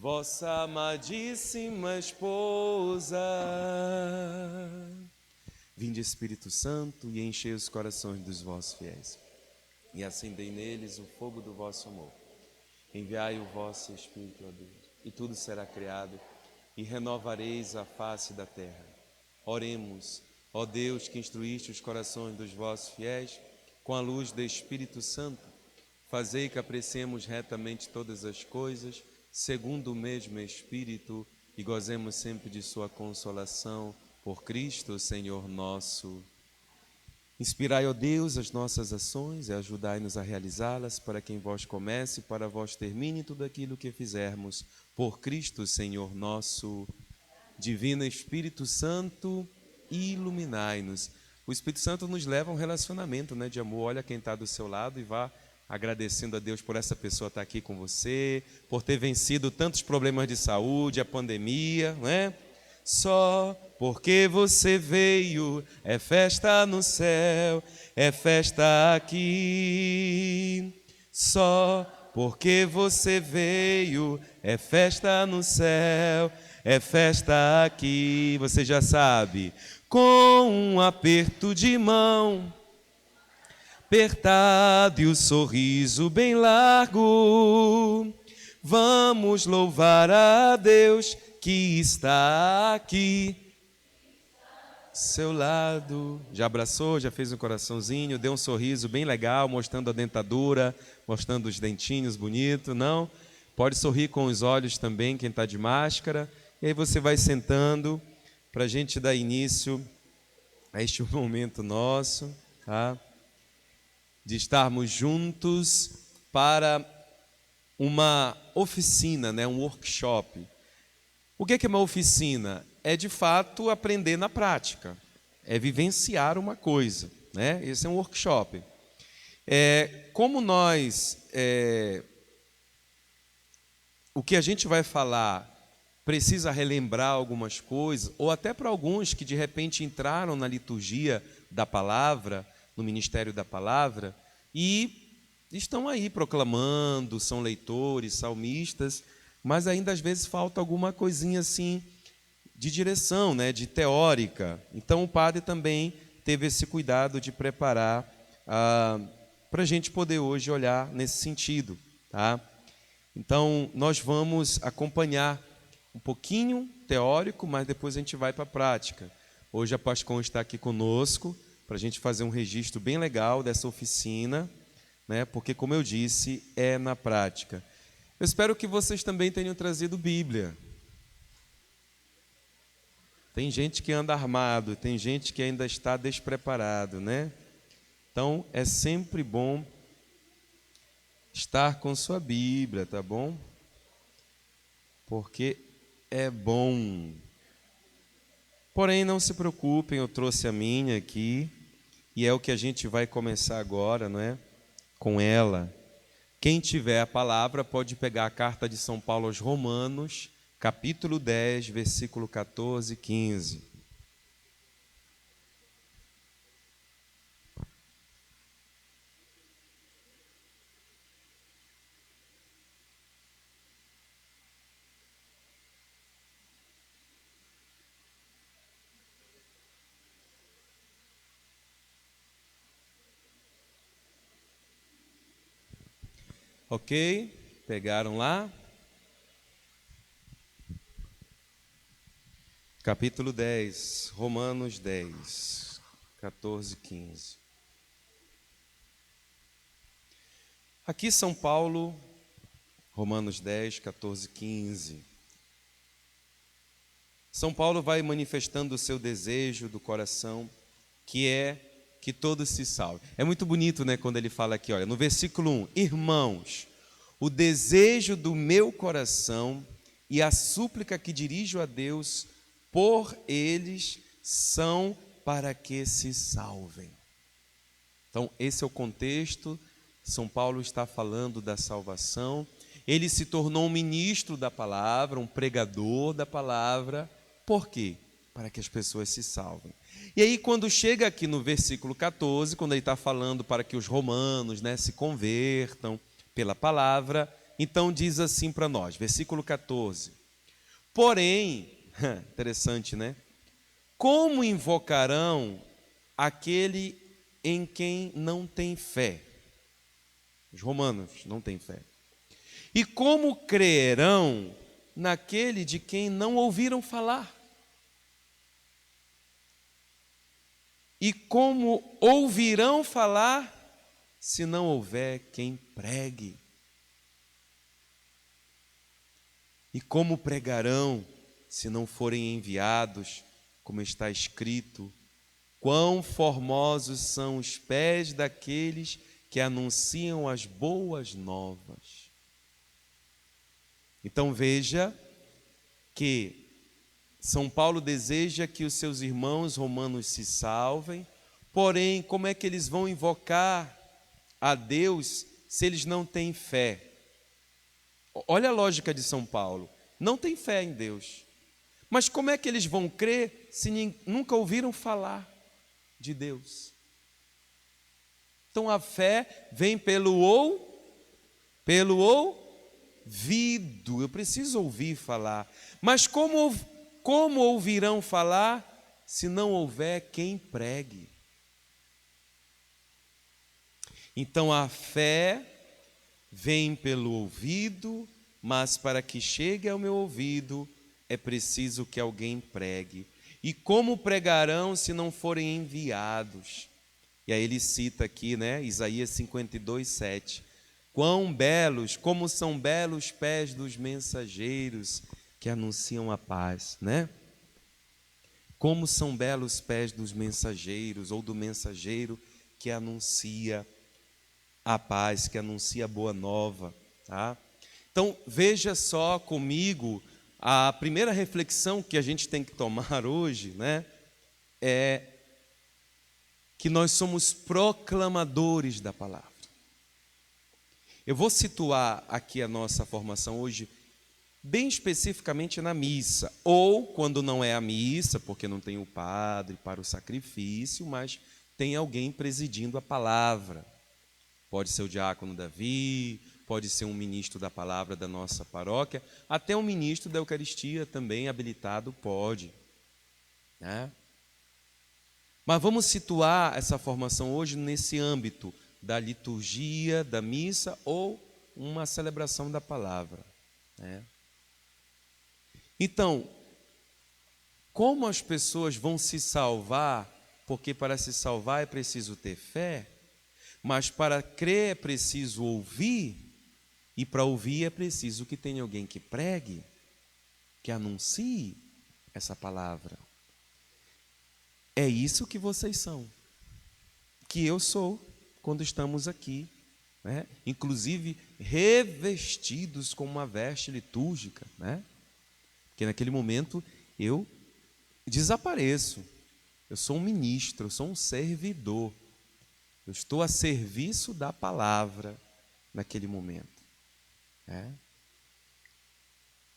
vossa amadíssima esposa. Vinde, Espírito Santo, e enchei os corações dos vossos fiéis, e acendei neles o fogo do vosso amor. Enviai o vosso Espírito, ó Deus, e tudo será criado, e renovareis a face da terra. Oremos, ó Deus, que instruíste os corações dos vossos fiéis, com a luz do Espírito Santo, fazei que apreciemos retamente todas as coisas, segundo o mesmo Espírito, e gozemos sempre de sua consolação, por Cristo, Senhor nosso. Inspirai, ó Deus, as nossas ações e ajudai-nos a realizá-las, para que em vós comece e para vós termine tudo aquilo que fizermos. Por Cristo, Senhor nosso. Divino Espírito Santo, iluminai-nos. O Espírito Santo nos leva a um relacionamento, de amor. Olha quem está do seu lado e vá agradecendo a Deus por essa pessoa estar aqui com você, por ter vencido tantos problemas de saúde, a pandemia, não é? Só porque você veio, é festa no céu, é festa aqui. Só porque você veio, é festa no céu, é festa aqui. Você já sabe, com um aperto de mão, apertado e o sorriso bem largo, vamos louvar a Deus que está aqui, seu lado. Já abraçou, já fez um coraçãozinho, deu um sorriso bem legal, mostrando a dentadura, mostrando os dentinhos bonitos, não? Pode sorrir com os olhos também, quem está de máscara. E aí você vai sentando para a gente dar início a este momento nosso, tá? De estarmos juntos para uma oficina, um workshop. O que é uma oficina? É de fato aprender na prática, é vivenciar uma coisa, Esse é um workshop. Como nós, o que a gente vai falar precisa relembrar algumas coisas, ou até para alguns que de repente entraram na liturgia da palavra, no ministério da palavra, e estão aí proclamando, são leitores, salmistas, mas ainda às vezes falta alguma coisinha assim de direção, de teórica. Então o padre também teve esse cuidado de preparar para a gente poder hoje olhar nesse sentido, tá? Então nós vamos acompanhar um pouquinho teórico, mas depois a gente vai para a prática. Hoje a Pascom está aqui conosco para a gente fazer um registro bem legal dessa oficina, porque, como eu disse, é na prática. Eu espero que vocês também tenham trazido Bíblia. Tem gente que anda armado, tem gente que ainda está despreparado, Então, é sempre bom estar com sua Bíblia, tá bom? Porque é bom. Porém, não se preocupem, eu trouxe a minha aqui, e é o que a gente vai começar agora, com ela. Quem tiver a palavra pode pegar a carta de São Paulo aos Romanos, capítulo 10, versículo 14 e 15. Ok? Pegaram lá? Capítulo 10, Romanos 10, 14 e 15. Aqui São Paulo, Romanos 10, 14 e 15. São Paulo vai manifestando o seu desejo do coração, que é que todos se salvem. É muito bonito, quando ele fala aqui, olha, no versículo 1, irmãos, o desejo do meu coração e a súplica que dirijo a Deus por eles são para que se salvem. Então, esse é o contexto. São Paulo está falando da salvação. Ele se tornou um ministro da palavra, um pregador da palavra. Por quê? Para que as pessoas se salvem. E aí, quando chega aqui no versículo 14, quando ele está falando para que os romanos se convertam pela palavra, Então diz assim para nós, versículo 14. Porém, interessante, né? Como invocarão aquele em quem não tem fé? Os romanos não têm fé. E como crerão naquele de quem não ouviram falar? E como ouvirão falar se não houver quem pregue? E como pregarão se não forem enviados, como está escrito: quão formosos são os pés daqueles que anunciam as boas novas. Então veja que São Paulo deseja que os seus irmãos romanos se salvem, porém, como é que eles vão invocar a Deus se eles não têm fé? Olha a lógica de São Paulo, não tem fé em Deus. Mas como é que eles vão crer se nunca ouviram falar de Deus? Então a fé vem pelo ouvido. Eu preciso ouvir falar. Mas como ouvirão falar se não houver quem pregue? Então a fé vem pelo ouvido, mas para que chegue ao meu ouvido é preciso que alguém pregue. E como pregarão se não forem enviados? E aí ele cita aqui, né, Isaías 52:7. Quão belos, como são belos pés dos mensageiros que anunciam a paz, né? Como são belos pés dos mensageiros, ou do mensageiro que anuncia a paz, que anuncia a boa nova, tá? Então, veja só comigo, a primeira reflexão que a gente tem que tomar hoje, né, é que nós somos proclamadores da palavra. Eu vou situar aqui a nossa formação hoje bem especificamente na missa, ou quando não é a missa, porque não tem o padre para o sacrifício, mas tem alguém presidindo a palavra. Pode ser o diácono Davi, pode ser um ministro da palavra da nossa paróquia, até um ministro da Eucaristia também habilitado pode, né? Mas vamos situar essa formação hoje nesse âmbito da liturgia, da missa ou uma celebração da palavra, né? Então, como as pessoas vão se salvar? Porque para se salvar é preciso ter fé, mas para crer é preciso ouvir, e para ouvir é preciso que tenha alguém que pregue, que anuncie essa palavra. É isso que vocês são, que eu sou quando estamos aqui, né? Inclusive revestidos com uma veste litúrgica, né? Porque naquele momento eu desapareço, eu sou um ministro, eu sou um servidor, eu estou a serviço da palavra naquele momento, né?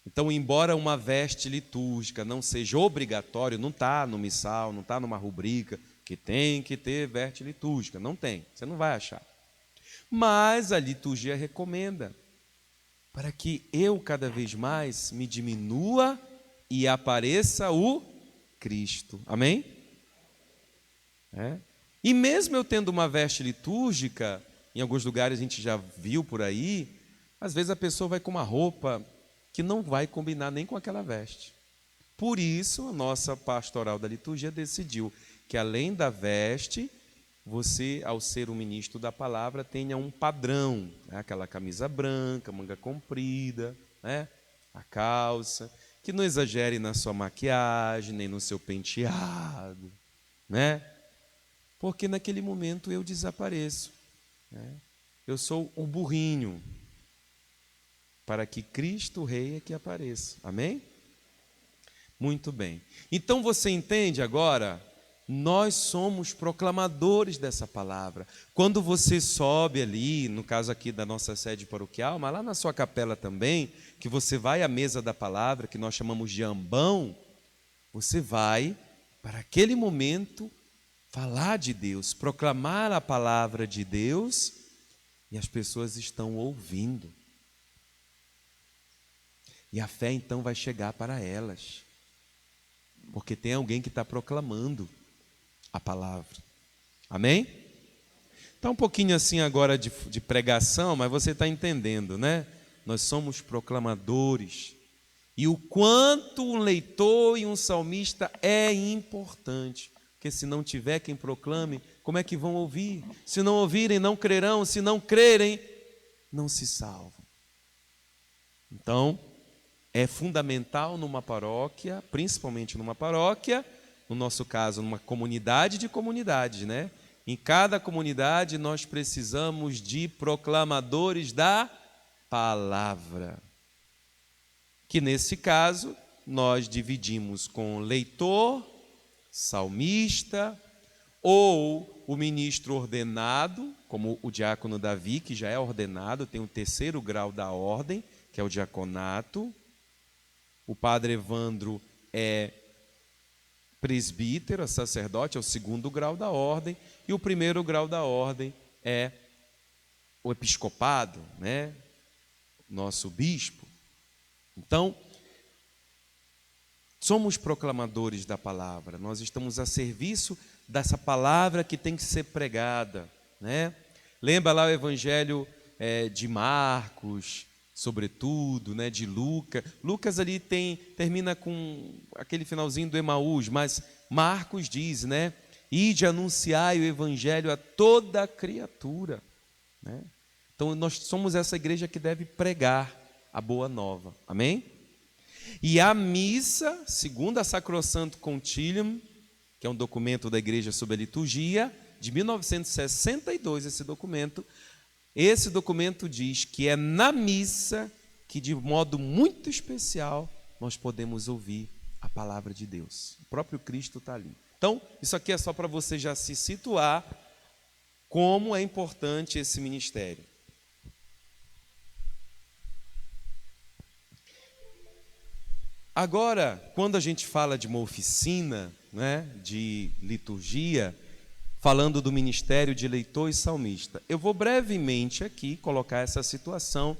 Então, embora uma veste litúrgica não seja obrigatório, não está no missal, não está numa rubrica que tem que ter veste litúrgica, não tem, você não vai achar. Mas a liturgia recomenda para que eu cada vez mais me diminua e apareça o Cristo. Amém? E mesmo eu tendo uma veste litúrgica, em alguns lugares a gente já viu por aí, às vezes a pessoa vai com uma roupa que não vai combinar nem com aquela veste. Por isso, a nossa pastoral da liturgia decidiu que, além da veste, você, ao ser um ministro da palavra, tenha um padrão, né? Aquela camisa branca, manga comprida, né? A calça, que não exagere na sua maquiagem, nem no seu penteado, né? Porque naquele momento eu desapareço, né? Eu sou um burrinho, para que Cristo Rei é que apareça. Amém? Muito bem. Então você entende agora? Nós somos proclamadores dessa palavra. Quando você sobe ali, no caso aqui da nossa sede paroquial, mas lá na sua capela também, que você vai à mesa da palavra, que nós chamamos de ambão, você vai, para aquele momento, falar de Deus, proclamar a palavra de Deus, e as pessoas estão ouvindo. E a fé então vai chegar para elas, porque tem alguém que está proclamando a palavra. Amém? Está um pouquinho assim agora de pregação, mas você está entendendo, né? Nós somos proclamadores. E o quanto um leitor e um salmista é importante. Porque se não tiver quem proclame, como é que vão ouvir? Se não ouvirem, não crerão. Se não crerem, não se salvam. Então, é fundamental numa paróquia, principalmente numa paróquia, no nosso caso, numa comunidade de comunidades, né? Em cada comunidade nós precisamos de proclamadores da palavra. Que nesse caso nós dividimos com leitor, salmista, ou o ministro ordenado, como o diácono Davi, que já é ordenado, tem o 3º grau da ordem, que é o diaconato. O padre Evandro é presbítero, é sacerdote, é o 2º grau da ordem, e o 1º grau da ordem é o episcopado, né? Nosso bispo. Então, somos proclamadores da palavra, nós estamos a serviço dessa palavra que tem que ser pregada, né? Lembra lá o evangelho de Marcos, sobretudo, né, de Lucas. Lucas ali termina com aquele finalzinho do Emaús, mas Marcos diz, né? Ide anunciai o evangelho a toda a criatura, né? Então nós somos essa igreja que deve pregar a boa nova, amém? E a missa, segundo a Sacrosanto Concilium, que é um documento da igreja sobre a liturgia, de 1962, esse documento diz que é na missa que, de modo muito especial, nós podemos ouvir a palavra de Deus. O próprio Cristo está ali. Então, isso aqui é só para você já se situar como é importante esse ministério. Agora, quando a gente fala de uma oficina, né, de liturgia, falando do ministério de leitor e salmista, eu vou brevemente aqui colocar essa situação.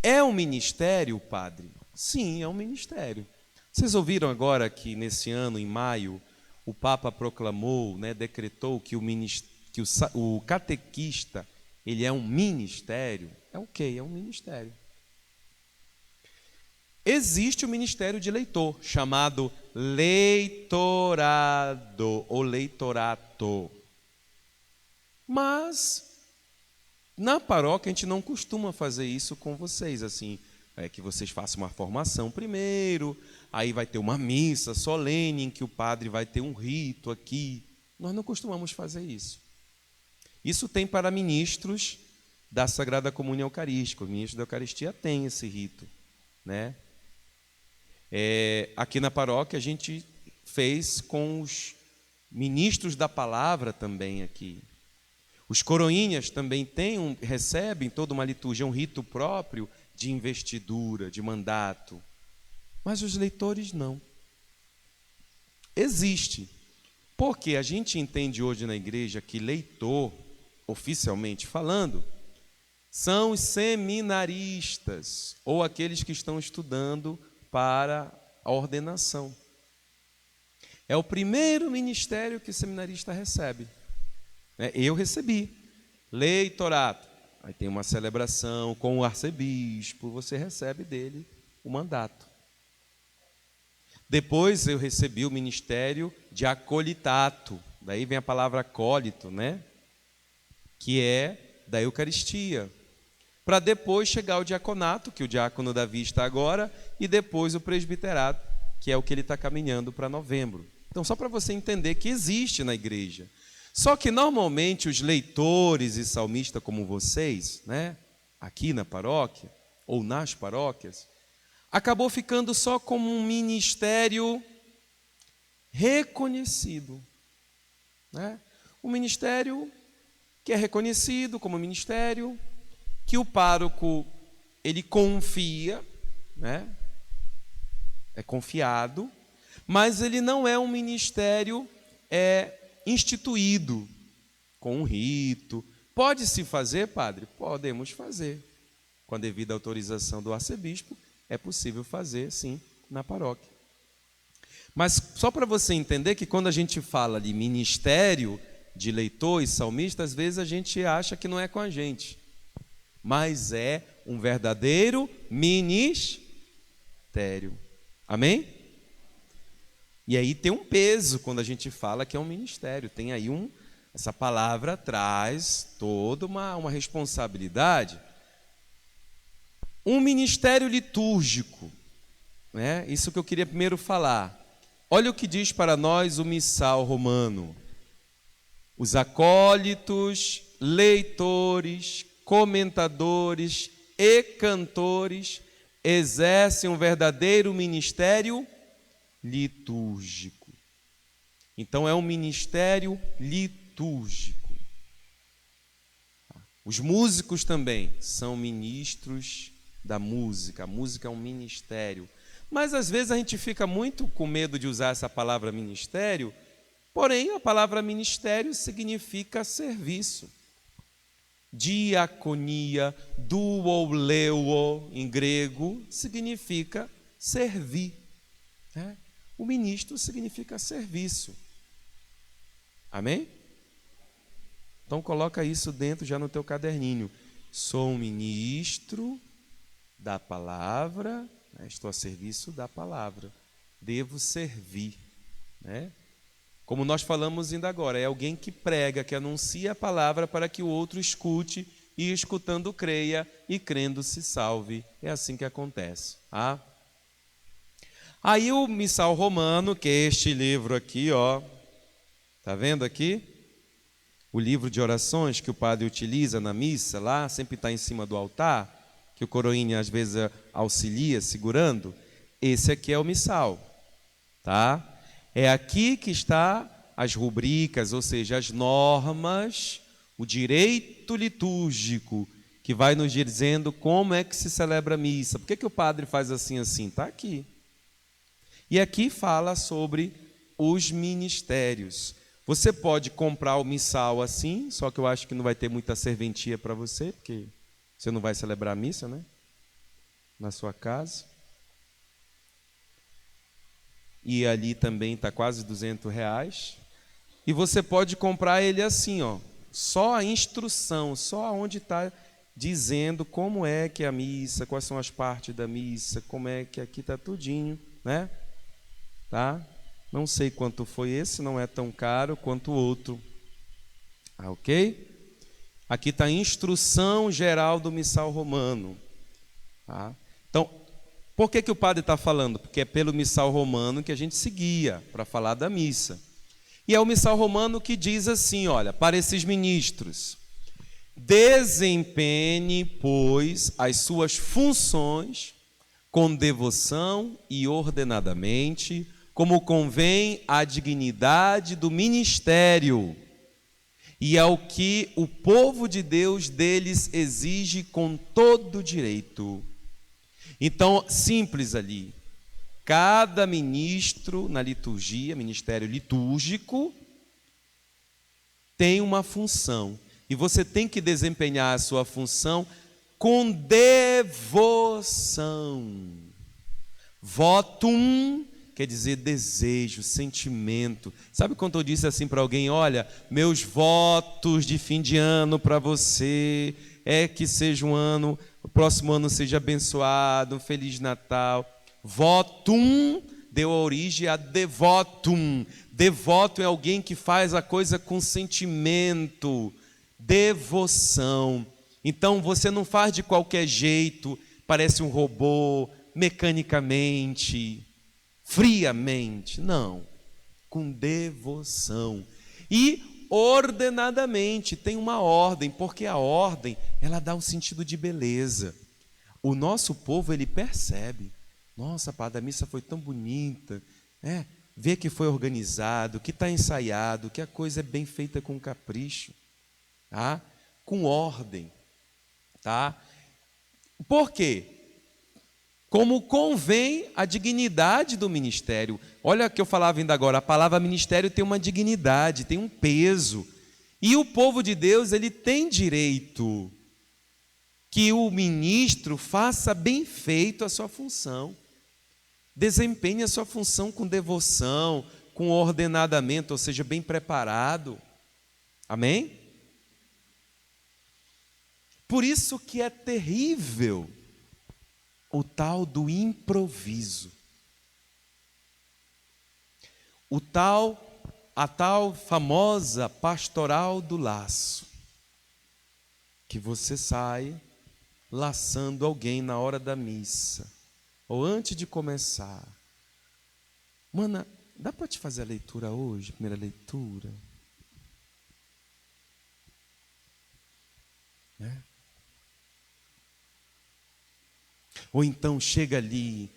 É um ministério, padre? Sim, é um ministério. Vocês ouviram agora que nesse ano, em maio, o Papa proclamou, né, decretou que o catequista ele é um ministério? É o quê? É um ministério. Existe o ministério de leitor, chamado leitorado ou leitorato. Mas, na paróquia, a gente não costuma fazer isso com vocês, assim, que vocês façam uma formação primeiro, aí vai ter uma missa solene em que o padre vai ter um rito aqui. Nós não costumamos fazer isso. Isso tem para ministros da Sagrada Comunhão Eucarística. O ministro da Eucaristia tem esse rito, né? Aqui na paróquia a gente fez com os ministros da palavra também aqui. Os coroinhas também recebem toda uma liturgia, um rito próprio de investidura, de mandato. Mas os leitores não. Existe. Porque a gente entende hoje na igreja que leitor, oficialmente falando, são os seminaristas, ou aqueles que estão estudando para a ordenação. É o primeiro ministério que o seminarista recebe. Eu recebi. Leitorato. Aí tem uma celebração com o arcebispo, você recebe dele o mandato. Depois eu recebi o ministério de acolitato. Daí vem a palavra acólito, né? Que é da Eucaristia. Para depois chegar o diaconato, que o diácono Davi está agora, e depois o presbiterato, que é o que ele está caminhando para novembro. Então, só para você entender que existe na igreja. Só que, normalmente, os leitores e salmistas como vocês, né, aqui na paróquia, ou nas paróquias, acabou ficando só como um ministério reconhecido, né? Um ministério que é reconhecido como ministério, que o pároco, ele confia, né? É confiado, mas ele não é um ministério instituído, com um rito. Pode-se fazer, padre? Podemos fazer. Com a devida autorização do arcebispo, é possível fazer, sim, na paróquia. Mas só para você entender que quando a gente fala de ministério de leitor e salmista, às vezes a gente acha que não é com a gente, mas é um verdadeiro ministério. Amém? E aí tem um peso quando a gente fala que é um ministério, tem aí essa palavra traz toda uma responsabilidade. Um ministério litúrgico, né? Isso que eu queria primeiro falar. Olha o que diz para nós o missal romano. Os acólitos, leitores, comentadores e cantores exercem um verdadeiro ministério litúrgico. Então é um ministério litúrgico. Os músicos também são ministros da música. A música é um ministério. Mas às vezes a gente fica muito com medo de usar essa palavra ministério, porém a palavra ministério significa serviço. Diaconia, douoleuo, em grego, significa servir. Né? O ministro significa serviço. Amém? Então coloca isso dentro já no teu caderninho. Sou um ministro da palavra, né? Estou a serviço da palavra. Devo servir. Né? Como nós falamos ainda agora, é alguém que prega, que anuncia a palavra para que o outro escute e escutando creia e crendo se salve. É assim que acontece. Ah? Aí o missal romano, que é este livro aqui, ó, tá vendo aqui? O livro de orações que o padre utiliza na missa, lá, sempre está em cima do altar, que o coroinha às vezes auxilia segurando. Esse aqui é o missal, tá? É aqui que está as rubricas, ou seja, as normas, o direito litúrgico, que vai nos dizendo como é que se celebra a missa. Por que o padre faz assim? Está aqui. E aqui fala sobre os ministérios. Você pode comprar o missal assim, só que eu acho que não vai ter muita serventia para você, porque você não vai celebrar a missa, né? Na sua casa. E ali também está quase R$200. E você pode comprar ele assim, ó, só a instrução, só onde está dizendo como é que é a missa, quais são as partes da missa, como é que aqui está tudinho, né? Tá? Não sei quanto foi esse, não é tão caro quanto o outro. Ah, ok? Aqui está a instrução geral do missal romano. Tá? Então, por que o padre está falando? Porque é pelo missal romano que a gente seguia para falar da missa. E é o missal romano que diz assim, olha, para esses ministros: desempenhe, pois, as suas funções com devoção e ordenadamente, como convém à dignidade do ministério e ao que o povo de Deus deles exige com todo direito. Então, simples ali, cada ministro na liturgia, ministério litúrgico, tem uma função, e você tem que desempenhar a sua função com devoção. Votum quer dizer desejo, sentimento. Sabe quando eu disse assim para alguém, olha, meus votos de fim de ano para você é que seja um ano, o próximo ano seja abençoado, um Feliz Natal. Votum deu origem a devotum. Devoto é alguém que faz a coisa com sentimento, devoção. Então você não faz de qualquer jeito, parece um robô, mecanicamente, friamente, não, com devoção e ordenadamente. Tem uma ordem, porque a ordem ela dá um sentido de beleza. O nosso povo ele percebe, nossa, padre, a missa foi tão bonita, né? Vê que foi organizado, que está ensaiado, que a coisa é bem feita com capricho, tá? Com ordem, tá? Por quê? Como convém a dignidade do ministério. Olha o que eu falava ainda agora, a palavra ministério tem uma dignidade, tem um peso. E o povo de Deus, ele tem direito que o ministro faça bem feito a sua função, desempenhe a sua função com devoção, com ordenadamente, ou seja, bem preparado. Amém? Por isso que é terrível o tal do improviso. A tal famosa pastoral do laço, que você sai laçando alguém na hora da missa, ou antes de começar. Mana, dá para te fazer a leitura hoje, primeira leitura? Ou então chega ali,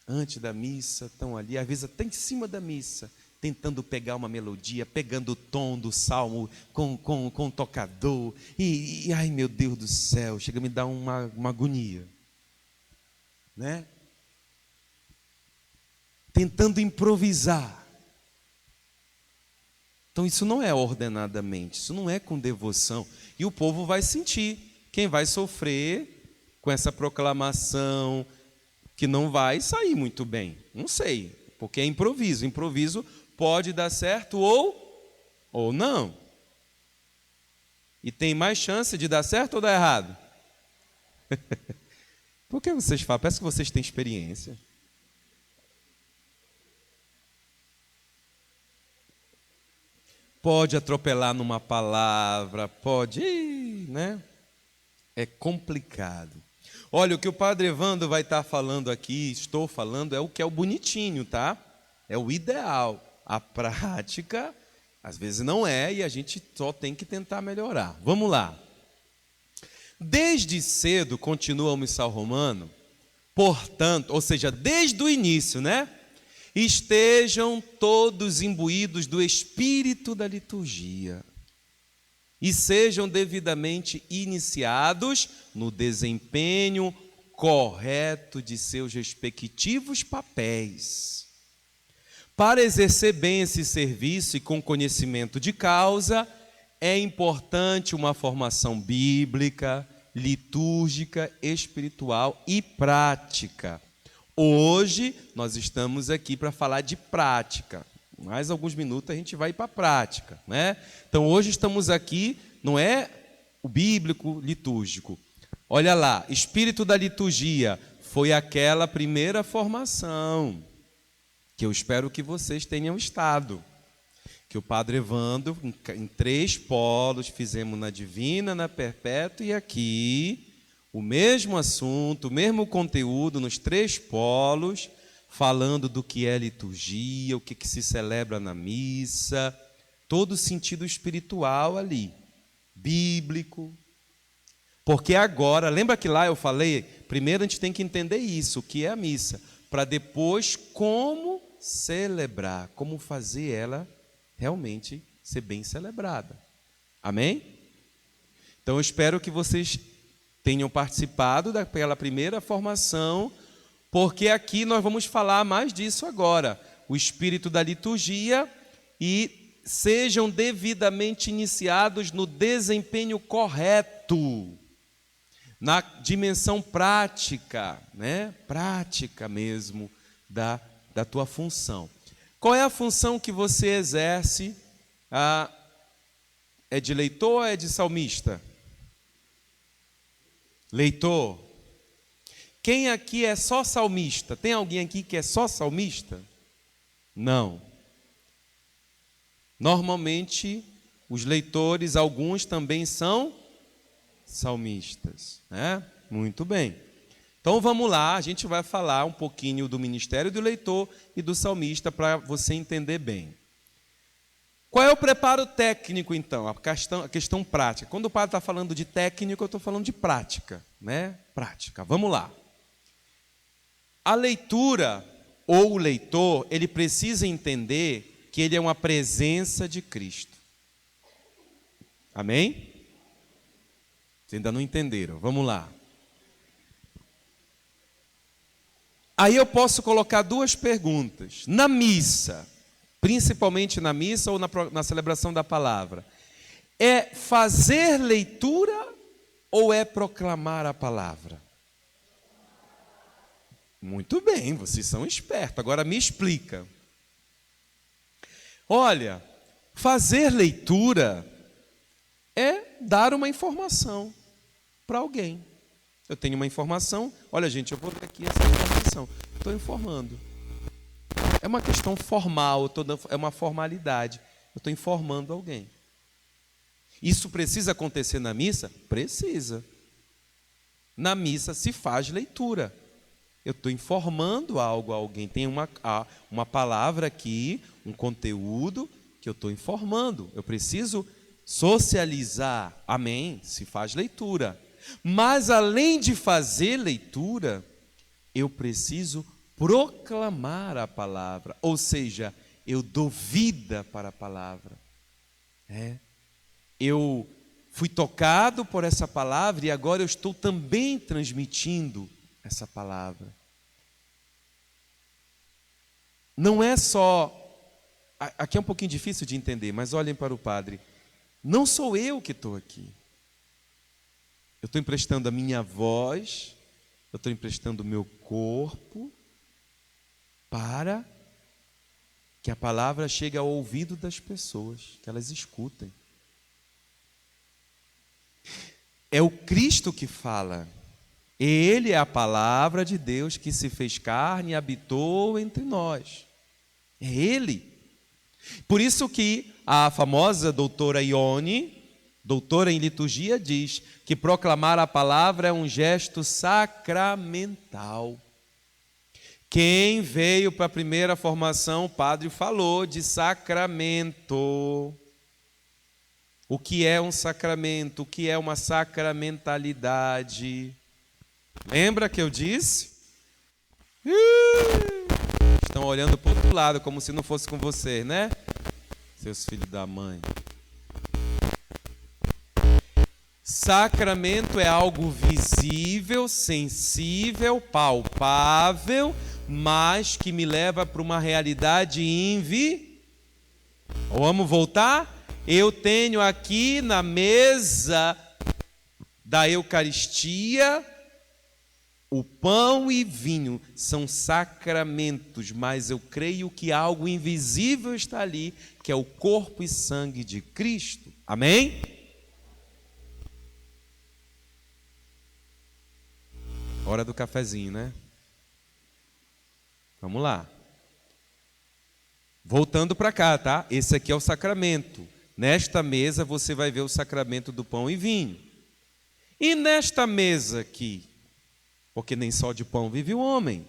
antes da missa, estão ali, às vezes até em cima da missa, tentando pegar uma melodia, pegando o tom do salmo com o tocador, e ai meu Deus do céu, chega a me dar uma agonia, né? Tentando improvisar. Então isso não é ordenadamente, isso não é com devoção, e o povo vai sentir, quem vai sofrer com essa proclamação, que não vai sair muito bem, não sei, porque é improviso. Improviso pode dar certo ou não. E tem mais chance de dar certo ou dar errado? Por que vocês falam? Parece que vocês têm experiência. Pode atropelar numa palavra, pode, né? É complicado. Olha, o que o Padre Evandro vai estar falando aqui, estou falando, é o que é o bonitinho, tá? É o ideal. A prática, às vezes não é, e a gente só tem que tentar melhorar. Vamos lá. Desde cedo, continua o missal romano, portanto, ou seja, desde o início, né? Estejam todos imbuídos do espírito da liturgia e sejam devidamente iniciados no desempenho correto de seus respectivos papéis. Para exercer bem esse serviço e com conhecimento de causa, é importante uma formação bíblica, litúrgica, espiritual e prática. Hoje nós estamos aqui para falar de prática. Mais alguns minutos a gente vai para a prática, né? Então hoje estamos aqui, não é o bíblico litúrgico. Olha lá, espírito da liturgia foi aquela primeira formação que eu espero que vocês tenham estado. Que o Padre Evandro, em 3 polos, fizemos na Divina, na Perpétua e aqui, o mesmo assunto, o mesmo conteúdo nos 3 polos, falando do que é liturgia, o que se celebra na missa, todo o sentido espiritual ali, bíblico. Porque agora, lembra que lá eu falei, primeiro a gente tem que entender isso, o que é a missa, para depois como celebrar, como fazer ela realmente ser bem celebrada. Amém? Então eu espero que vocês tenham participado daquela primeira formação, porque aqui nós vamos falar mais disso agora. O espírito da liturgia e sejam devidamente iniciados no desempenho correto, na dimensão prática, né? Prática mesmo da tua função. Qual é a função que você exerce? É de leitor ou é de salmista? Leitor. Quem aqui é só salmista? Tem alguém aqui que é só salmista? Não. Normalmente, os leitores, alguns também são salmistas, né? Muito bem. Então vamos lá, a gente vai falar um pouquinho do ministério do leitor e do salmista para você entender bem. Qual é o preparo técnico, então? A questão prática. Quando o padre está falando de técnico, eu estou falando de prática, né? Prática. Vamos lá. A leitura ou o leitor, ele precisa entender que ele é uma presença de Cristo. Amém? Vocês ainda não entenderam. Vamos lá. Aí eu posso colocar 2 perguntas. Na missa, principalmente na missa ou na celebração da palavra, é fazer leitura ou é proclamar a palavra? Muito bem, vocês são espertos. Agora me explica. Olha, fazer leitura é dar uma informação para alguém. Eu tenho uma informação, olha gente, eu vou ler aqui essa informação. Estou informando. É uma questão formal, é uma formalidade. Eu estou informando alguém. Isso precisa acontecer na missa? Precisa. Na missa se faz leitura. Eu estou informando algo a alguém. Tem uma palavra aqui, um conteúdo que eu estou informando. Eu preciso socializar. Amém? Se faz leitura. Mas além de fazer leitura, eu preciso proclamar a palavra. Ou seja, eu dou vida para a palavra. Eu fui tocado por essa palavra e agora eu estou também transmitindo essa palavra. Não é só... Aqui é um pouquinho difícil de entender, mas olhem para o padre. Não sou eu que estou aqui. Eu estou emprestando a minha voz, eu estou emprestando o meu corpo para que a palavra chegue ao ouvido das pessoas, que elas escutem. É o Cristo que fala. Ele é a palavra de Deus que se fez carne e habitou entre nós. É Ele. Por isso que a famosa doutora Ione, doutora em liturgia, diz que proclamar a palavra é um gesto sacramental. Quem veio para a primeira formação, o padre falou de sacramento. O que é um sacramento? O que é uma sacramentalidade? Lembra que eu disse? Estão olhando para o outro lado, como se não fosse com vocês, né? Seus filhos da mãe. Sacramento é algo visível, sensível, palpável, mas que me leva para uma realidade Vamos voltar? Eu tenho aqui na mesa da Eucaristia o pão e vinho. São sacramentos, mas eu creio que algo invisível está ali, que é o corpo e sangue de Cristo. Amém? Hora do cafezinho, né? Vamos lá. Voltando para cá, tá? Esse aqui é o sacramento. Nesta mesa você vai ver o sacramento do pão e vinho. E nesta mesa aqui, porque nem só de pão vive o homem,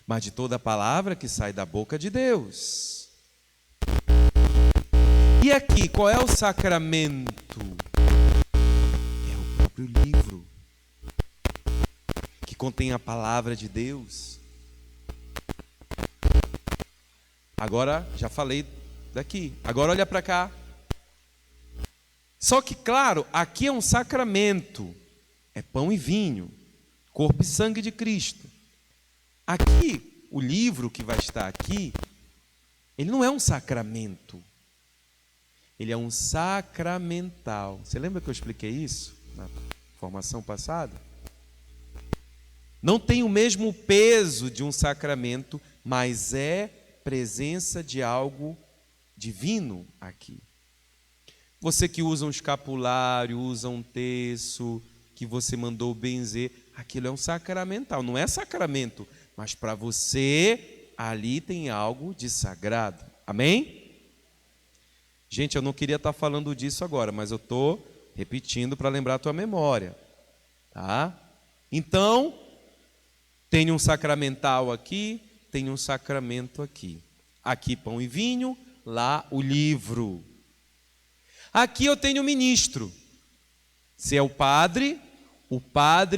mas de toda a palavra que sai da boca de Deus. E aqui, qual é o sacramento? É o próprio livro, que contém a palavra de Deus. Agora, já falei daqui. Agora olha para cá. Só que, claro, aqui é um sacramento. É pão e vinho. Corpo e sangue de Cristo. Aqui, o livro que vai estar aqui, ele não é um sacramento. Ele é um sacramental. Você lembra que eu expliquei isso na formação passada? Não tem o mesmo peso de um sacramento, mas é presença de algo divino aqui. Você que usa um escapulário, usa um terço, que você mandou benzer, aquilo é um sacramental. Não é sacramento, mas para você, ali tem algo de sagrado. Amém? Gente, eu não queria estar falando disso agora, mas eu estou repetindo para lembrar a tua memória. Tá? Então, tem um sacramental aqui, tem um sacramento aqui. Aqui pão e vinho, lá o livro. Aqui eu tenho um ministro. Se é o padre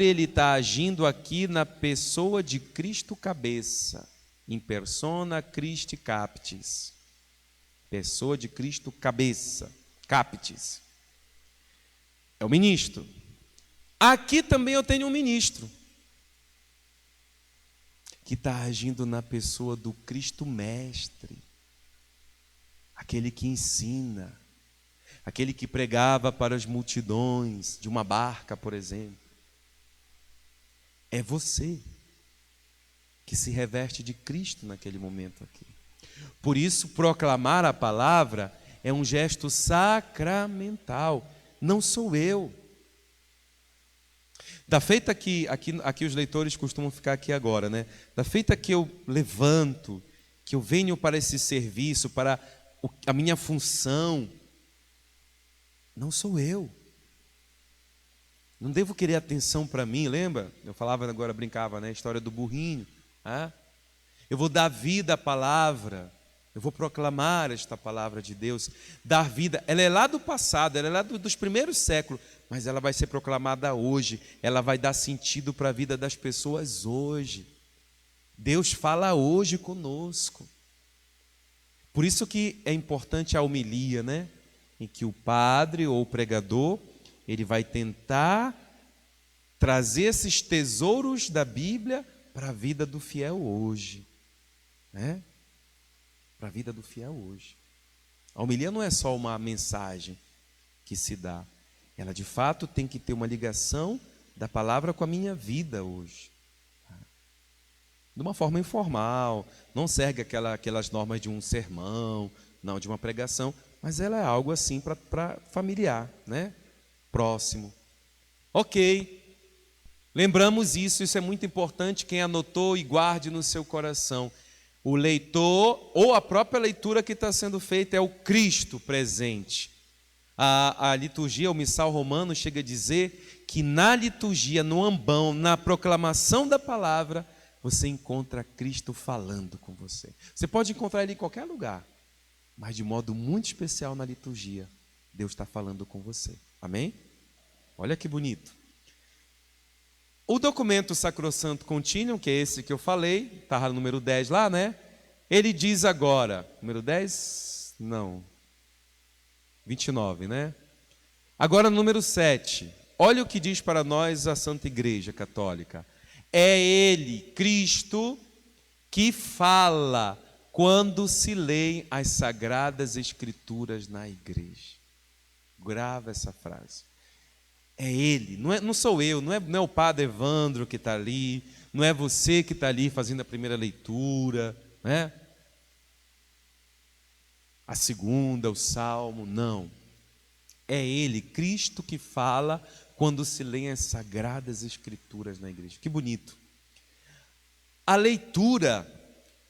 ele está agindo aqui na pessoa de Cristo cabeça. In persona Christi captis. Pessoa de Cristo cabeça. Captis. É o ministro. Aqui também eu tenho um ministro, que está agindo na pessoa do Cristo mestre. Aquele que ensina. aquele que pregava para as multidões de uma barca, por exemplo. É você que se reveste de Cristo naquele momento aqui. Por isso, proclamar a palavra é um gesto sacramental. Não sou eu. Da feita que aqui os leitores costumam ficar aqui agora, né? Da feita que eu levanto, que eu venho para esse serviço, para a minha função, não sou eu. Não devo querer atenção para mim, lembra? Eu falava agora, brincava, né? A história do burrinho. Eu vou dar vida à palavra. Eu vou proclamar esta palavra de Deus. Dar vida, ela é lá do passado, ela é lá dos primeiros séculos, mas ela vai ser proclamada hoje. Ela vai dar sentido para a vida das pessoas hoje. Deus fala hoje conosco. Por isso que é importante a homilia, né? Em que o padre ou o pregador, ele vai tentar trazer esses tesouros da Bíblia para a vida do fiel hoje, né? Para a vida do fiel hoje. A homilia não é só uma mensagem que se dá. Ela de fato tem que ter uma ligação da palavra com a minha vida hoje. De uma forma informal, não segue aquelas normas de um sermão, não de uma pregação, mas ela é algo assim para familiar, né? Próximo. Ok. Lembramos isso é muito importante, quem anotou e guarde no seu coração. O leitor, ou a própria leitura que está sendo feita, é o Cristo presente. A liturgia, o missal romano, chega a dizer que na liturgia, no ambão, na proclamação da palavra, você encontra Cristo falando com você. Você pode encontrar ele em qualquer lugar, mas de modo muito especial na liturgia, Deus está falando com você. Amém? Olha que bonito. O documento Sacrosanto Continuum, que é esse que eu falei, estava no número 10 lá, né? Ele diz agora, número 10? Não. 29, né? Agora, número 7. Olha o que diz para nós a Santa Igreja Católica. É Ele, Cristo, que fala quando se leem as Sagradas Escrituras na igreja. Grava essa frase. É Ele, não sou eu, não é o Padre Evandro que está ali, não é você que está ali fazendo a primeira leitura, né? A segunda, o Salmo, não. É Ele, Cristo, que fala quando se leem as Sagradas Escrituras na igreja. Que bonito. A leitura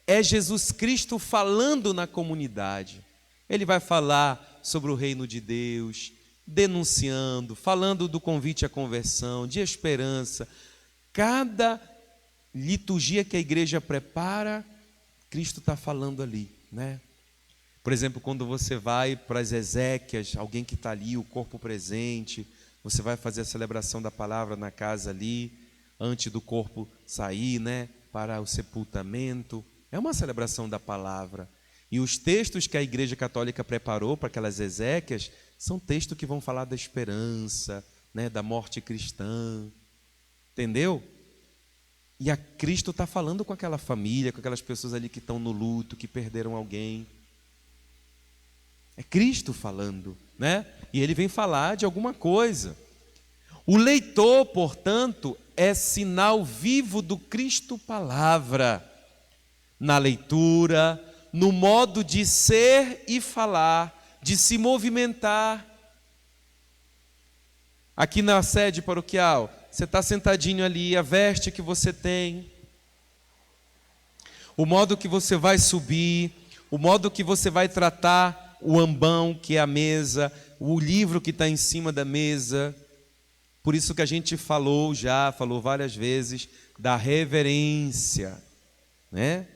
é Jesus Cristo falando na comunidade. Ele vai falar sobre o reino de Deus, denunciando, falando do convite à conversão, de esperança. Cada liturgia que a igreja prepara, Cristo está falando ali, né? Por exemplo, quando você vai para as exéquias, alguém que está ali, o corpo presente, você vai fazer a celebração da palavra na casa ali, antes do corpo sair, né, para o sepultamento. É uma celebração da palavra. E os textos que a Igreja Católica preparou para aquelas exéquias são textos que vão falar da esperança, né, da morte cristã. Entendeu? E a Cristo está falando com aquela família, com aquelas pessoas ali que estão no luto, que perderam alguém. É Cristo falando, né? E ele vem falar de alguma coisa. O leitor, portanto, é sinal vivo do Cristo Palavra. Na leitura, no modo de ser e falar, de se movimentar. Aqui na sede paroquial, você está sentadinho ali, a veste que você tem, o modo que você vai subir, o modo que você vai tratar o ambão, que é a mesa, o livro que está em cima da mesa. Por isso que a gente falou várias vezes, da reverência, né?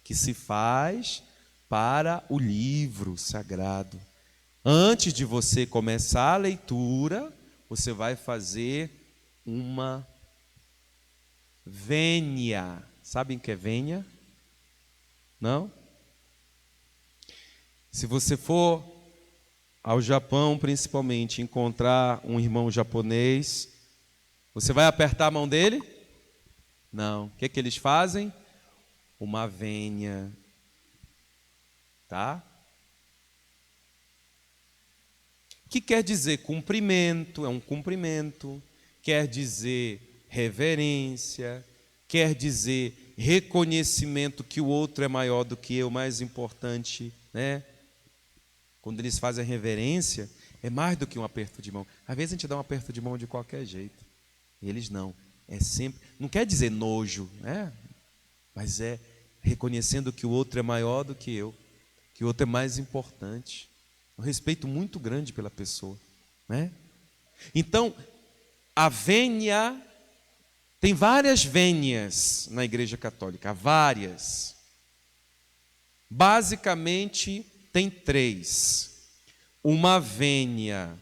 Que se faz para o livro sagrado. Antes de você começar a leitura, você vai fazer uma vênia. Sabem o que é vênia? Não? Se você for ao Japão, principalmente, encontrar um irmão japonês, você vai apertar a mão dele? Não. O que eles fazem? Uma vênia. Tá? que quer dizer cumprimento, é um cumprimento, quer dizer reverência, quer dizer reconhecimento que o outro é maior do que eu, mais importante, né? Quando eles fazem a reverência, é mais do que um aperto de mão. Às vezes a gente dá um aperto de mão de qualquer jeito. E eles não. É sempre, não quer dizer nojo, né? Mas é reconhecendo que o outro é maior do que eu, que o outro é mais importante. Um respeito muito grande pela pessoa, né? Então, a vênia, tem várias vênias na Igreja Católica, várias. Basicamente, tem 3. Uma vênia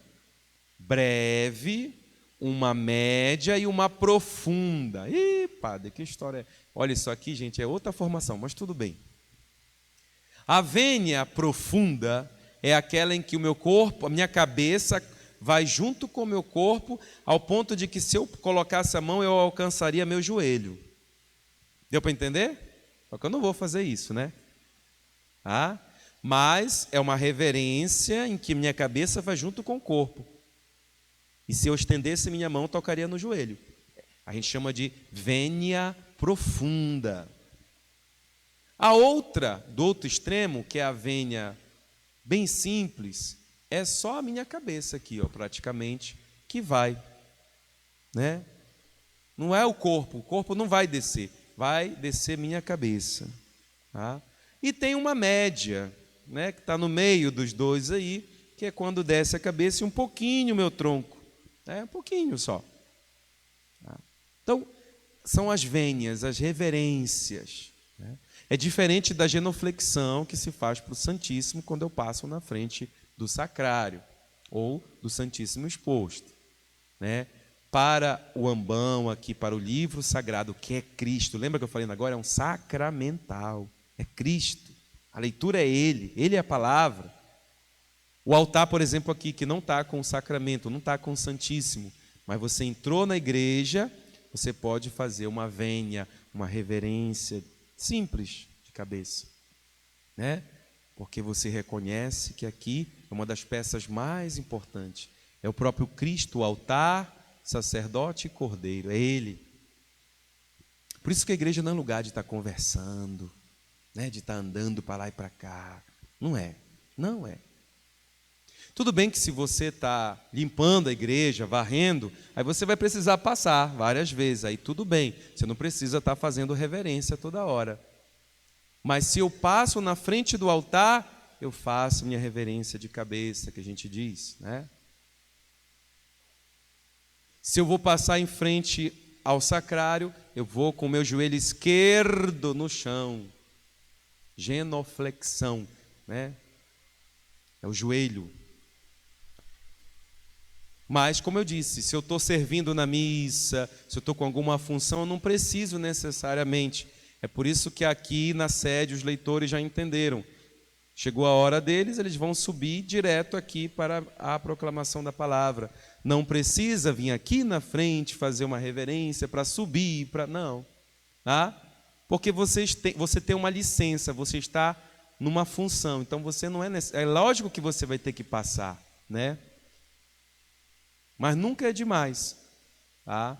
breve, uma média e uma profunda. Ih, padre, que história é? Olha, isso aqui, gente, é outra formação, mas tudo bem. A vênia profunda é aquela em que o meu corpo, a minha cabeça vai junto com o meu corpo, ao ponto de que se eu colocasse a mão, eu alcançaria meu joelho. Deu para entender? Só que eu não vou fazer isso, né? Mas é uma reverência em que minha cabeça vai junto com o corpo. E se eu estendesse minha mão, tocaria no joelho. A gente chama de vênia profunda. A outra, do outro extremo, que é a vênia bem simples, é só a minha cabeça aqui, ó, praticamente, que vai, né? Não é o corpo não vai descer minha cabeça, tá? E tem uma média, né, que está no meio dos dois aí, que é quando desce a cabeça e um pouquinho o meu tronco, um pouquinho só. Tá? Então, são as vênias, as reverências, né? É diferente da genuflexão que se faz para o Santíssimo quando eu passo na frente do sacrário ou do Santíssimo exposto, né? Para o ambão aqui, para o livro sagrado, que é Cristo, lembra que eu falei agora? É um sacramental, é Cristo, a leitura é Ele é a palavra. O altar, por exemplo, aqui, que não está com o sacramento, não está com o Santíssimo, mas você entrou na igreja, você pode fazer uma vênia, uma reverência simples de cabeça, né? Porque você reconhece que aqui é uma das peças mais importantes. É o próprio Cristo, o altar, sacerdote e cordeiro, é Ele. Por isso que a igreja não é lugar de estar conversando, né? De estar andando para lá e para cá. Não é. Tudo bem que se você está limpando a igreja, varrendo, aí você vai precisar passar várias vezes, aí tudo bem, você não precisa estar fazendo reverência toda hora. Mas se eu passo na frente do altar, eu faço minha reverência de cabeça, que a gente diz, né? Se eu vou passar em frente ao sacrário, eu vou com o meu joelho esquerdo no chão, genuflexão, né? É o joelho. Mas, como eu disse, se eu estou servindo na missa, se eu estou com alguma função, eu não preciso necessariamente. É por isso que aqui na sede os leitores já entenderam. Chegou a hora deles, eles vão subir direto aqui para a proclamação da palavra. Não precisa vir aqui na frente fazer uma reverência para subir, não. Tá? Porque você tem uma licença, você está numa função. Então, você não é lógico que você vai ter que passar, né? Mas nunca é demais, tá?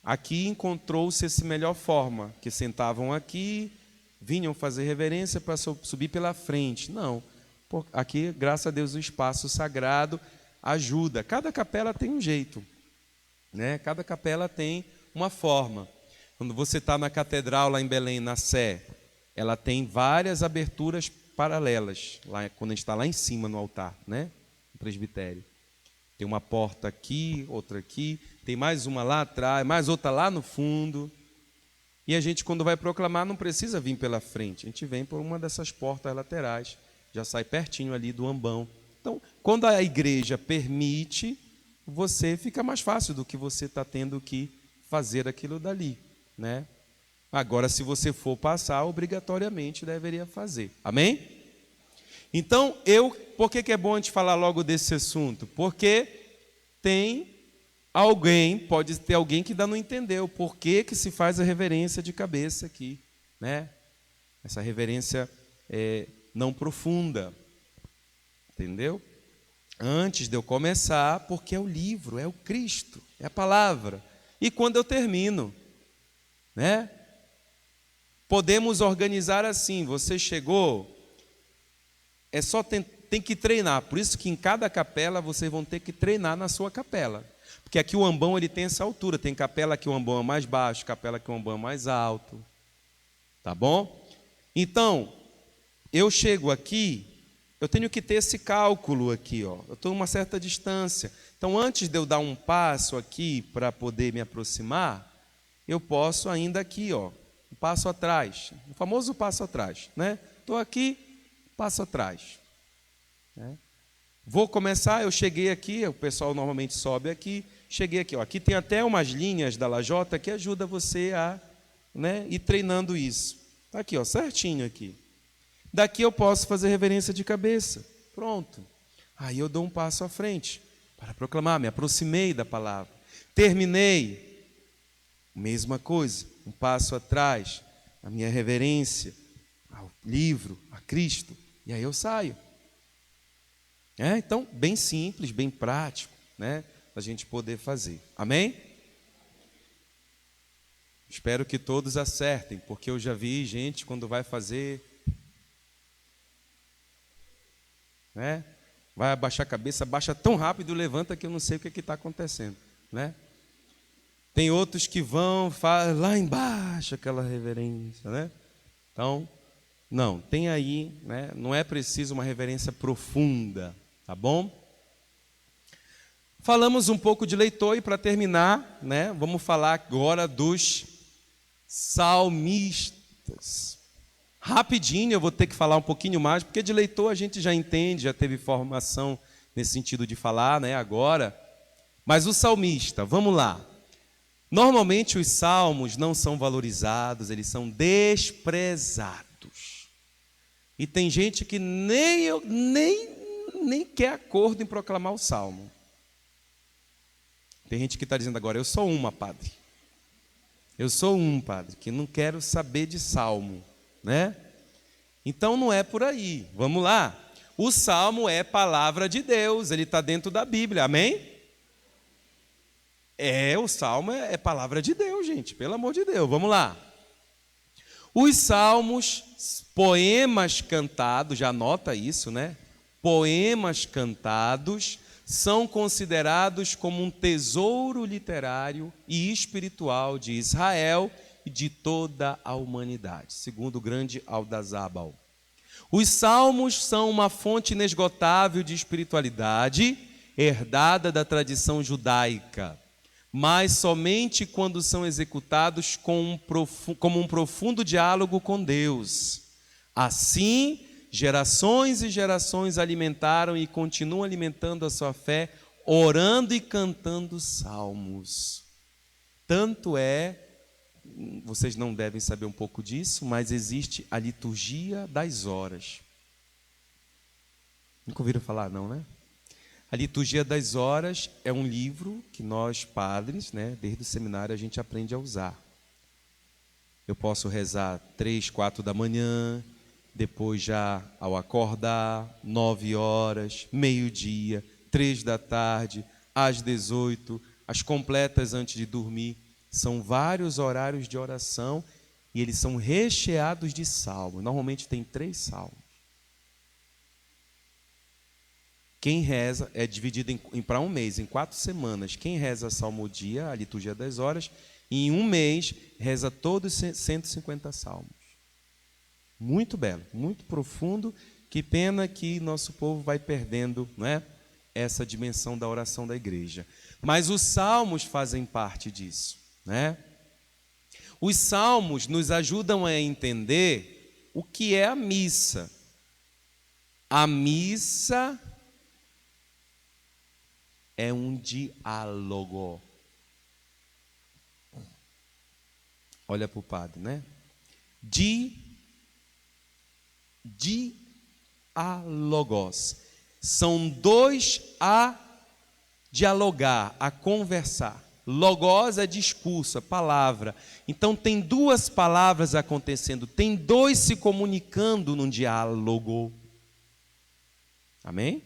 Aqui encontrou-se essa melhor forma, que sentavam aqui, vinham fazer reverência para subir pela frente. Não, aqui, graças a Deus, o espaço sagrado ajuda. Cada capela tem um jeito, né? Cada capela tem uma forma. Quando você está na catedral lá em Belém, na Sé, ela tem várias aberturas paralelas, lá, quando a gente está lá em cima no altar, né? No presbitério. Tem uma porta aqui, outra aqui, tem mais uma lá atrás, mais outra lá no fundo. E a gente, quando vai proclamar, não precisa vir pela frente. A gente vem por uma dessas portas laterais, já sai pertinho ali do ambão. Então, quando a igreja permite, você fica mais fácil do que você está tendo que fazer aquilo dali, né? Agora, se você for passar, obrigatoriamente deveria fazer. Amém? Então, por que é bom a gente falar logo desse assunto? Porque pode ter alguém que ainda não entendeu por que se faz a reverência de cabeça aqui, né? Essa reverência não profunda, entendeu? Antes de eu começar, porque é o livro, é o Cristo, é a palavra. E quando eu termino, né? Podemos organizar assim, você chegou, tem que treinar. Por isso que em cada capela vocês vão ter que treinar na sua capela. Porque aqui o ambão ele tem essa altura, tem capela que o ambão é mais baixo, capela que o ambão é mais alto. Tá bom? Então, eu chego aqui, eu tenho que ter esse cálculo aqui, ó. Eu estou a uma certa distância. Então, antes de eu dar um passo aqui para poder me aproximar, eu posso ainda aqui, ó, um passo atrás, o famoso passo atrás, né? Estou aqui, passo atrás. Né? Vou começar, eu cheguei aqui, o pessoal normalmente sobe aqui, cheguei aqui, ó. Aqui tem até umas linhas da lajota que ajuda você a, né, ir treinando isso. Tá aqui, ó, certinho aqui. Daqui eu posso fazer reverência de cabeça. Pronto. Aí eu dou um passo à frente para proclamar, me aproximei da palavra. Terminei. Mesma coisa, um passo atrás, a minha reverência ao livro, a Cristo. E aí eu saio. Então, bem simples, bem prático, né? Para a gente poder fazer. Amém? Espero que todos acertem, porque eu já vi gente quando vai fazer, né? Vai abaixar a cabeça, abaixa tão rápido, levanta que eu não sei o que está acontecendo, né? Tem outros que vão, faz lá embaixo aquela reverência, né? Então, não, tem aí, né? Não é preciso uma reverência profunda, tá bom? Falamos um pouco de leitor e para terminar, né? Vamos falar agora dos salmistas. Rapidinho, eu vou ter que falar um pouquinho mais, porque de leitor a gente já entende, já teve formação nesse sentido de falar, né? Agora, mas o salmista, vamos lá. Normalmente os salmos não são valorizados, eles são desprezados. E tem gente que nem quer acordo em proclamar o salmo. Tem gente que está dizendo agora, eu sou padre. Eu sou padre, que não quero saber de salmo, né? Então não é por aí. Vamos lá. O salmo é palavra de Deus, ele está dentro da Bíblia, amém? O salmo é palavra de Deus, gente, pelo amor de Deus, vamos lá. Os salmos, poemas cantados, já anota isso, né? Poemas cantados são considerados como um tesouro literário e espiritual de Israel e de toda a humanidade, segundo o grande Aldazábal. Os salmos são uma fonte inesgotável de espiritualidade, herdada da tradição judaica, mas somente quando são executados como um profundo diálogo com Deus. Assim, gerações e gerações alimentaram e continuam alimentando a sua fé, orando e cantando salmos. Tanto é, vocês não devem saber um pouco disso, mas existe a liturgia das horas. Nunca ouviram falar, não, né? A liturgia das horas é um livro que nós, padres, né, desde o seminário, a gente aprende a usar. Eu posso rezar 3, 4 da manhã, depois já ao acordar, 9 horas, meio-dia, 3 da tarde, às 18, as completas antes de dormir. São vários horários de oração e eles são recheados de salmos. Normalmente tem 3 salmos. Quem reza é dividido para um mês, em 4 semanas. Quem reza salmodia, a liturgia das horas, em um mês reza todos 150 salmos. Muito belo, muito profundo. Que pena que nosso povo vai perdendo, não é, essa dimensão da oração da igreja. Mas os salmos fazem parte disso, né? Os salmos nos ajudam a entender o que é a missa. A missa é um diálogo. Olha para o padre, né? Diálogos. São 2 a dialogar, a conversar. Logos é discurso, a palavra. Então tem 2 palavras acontecendo, tem 2 se comunicando num diálogo. Amém?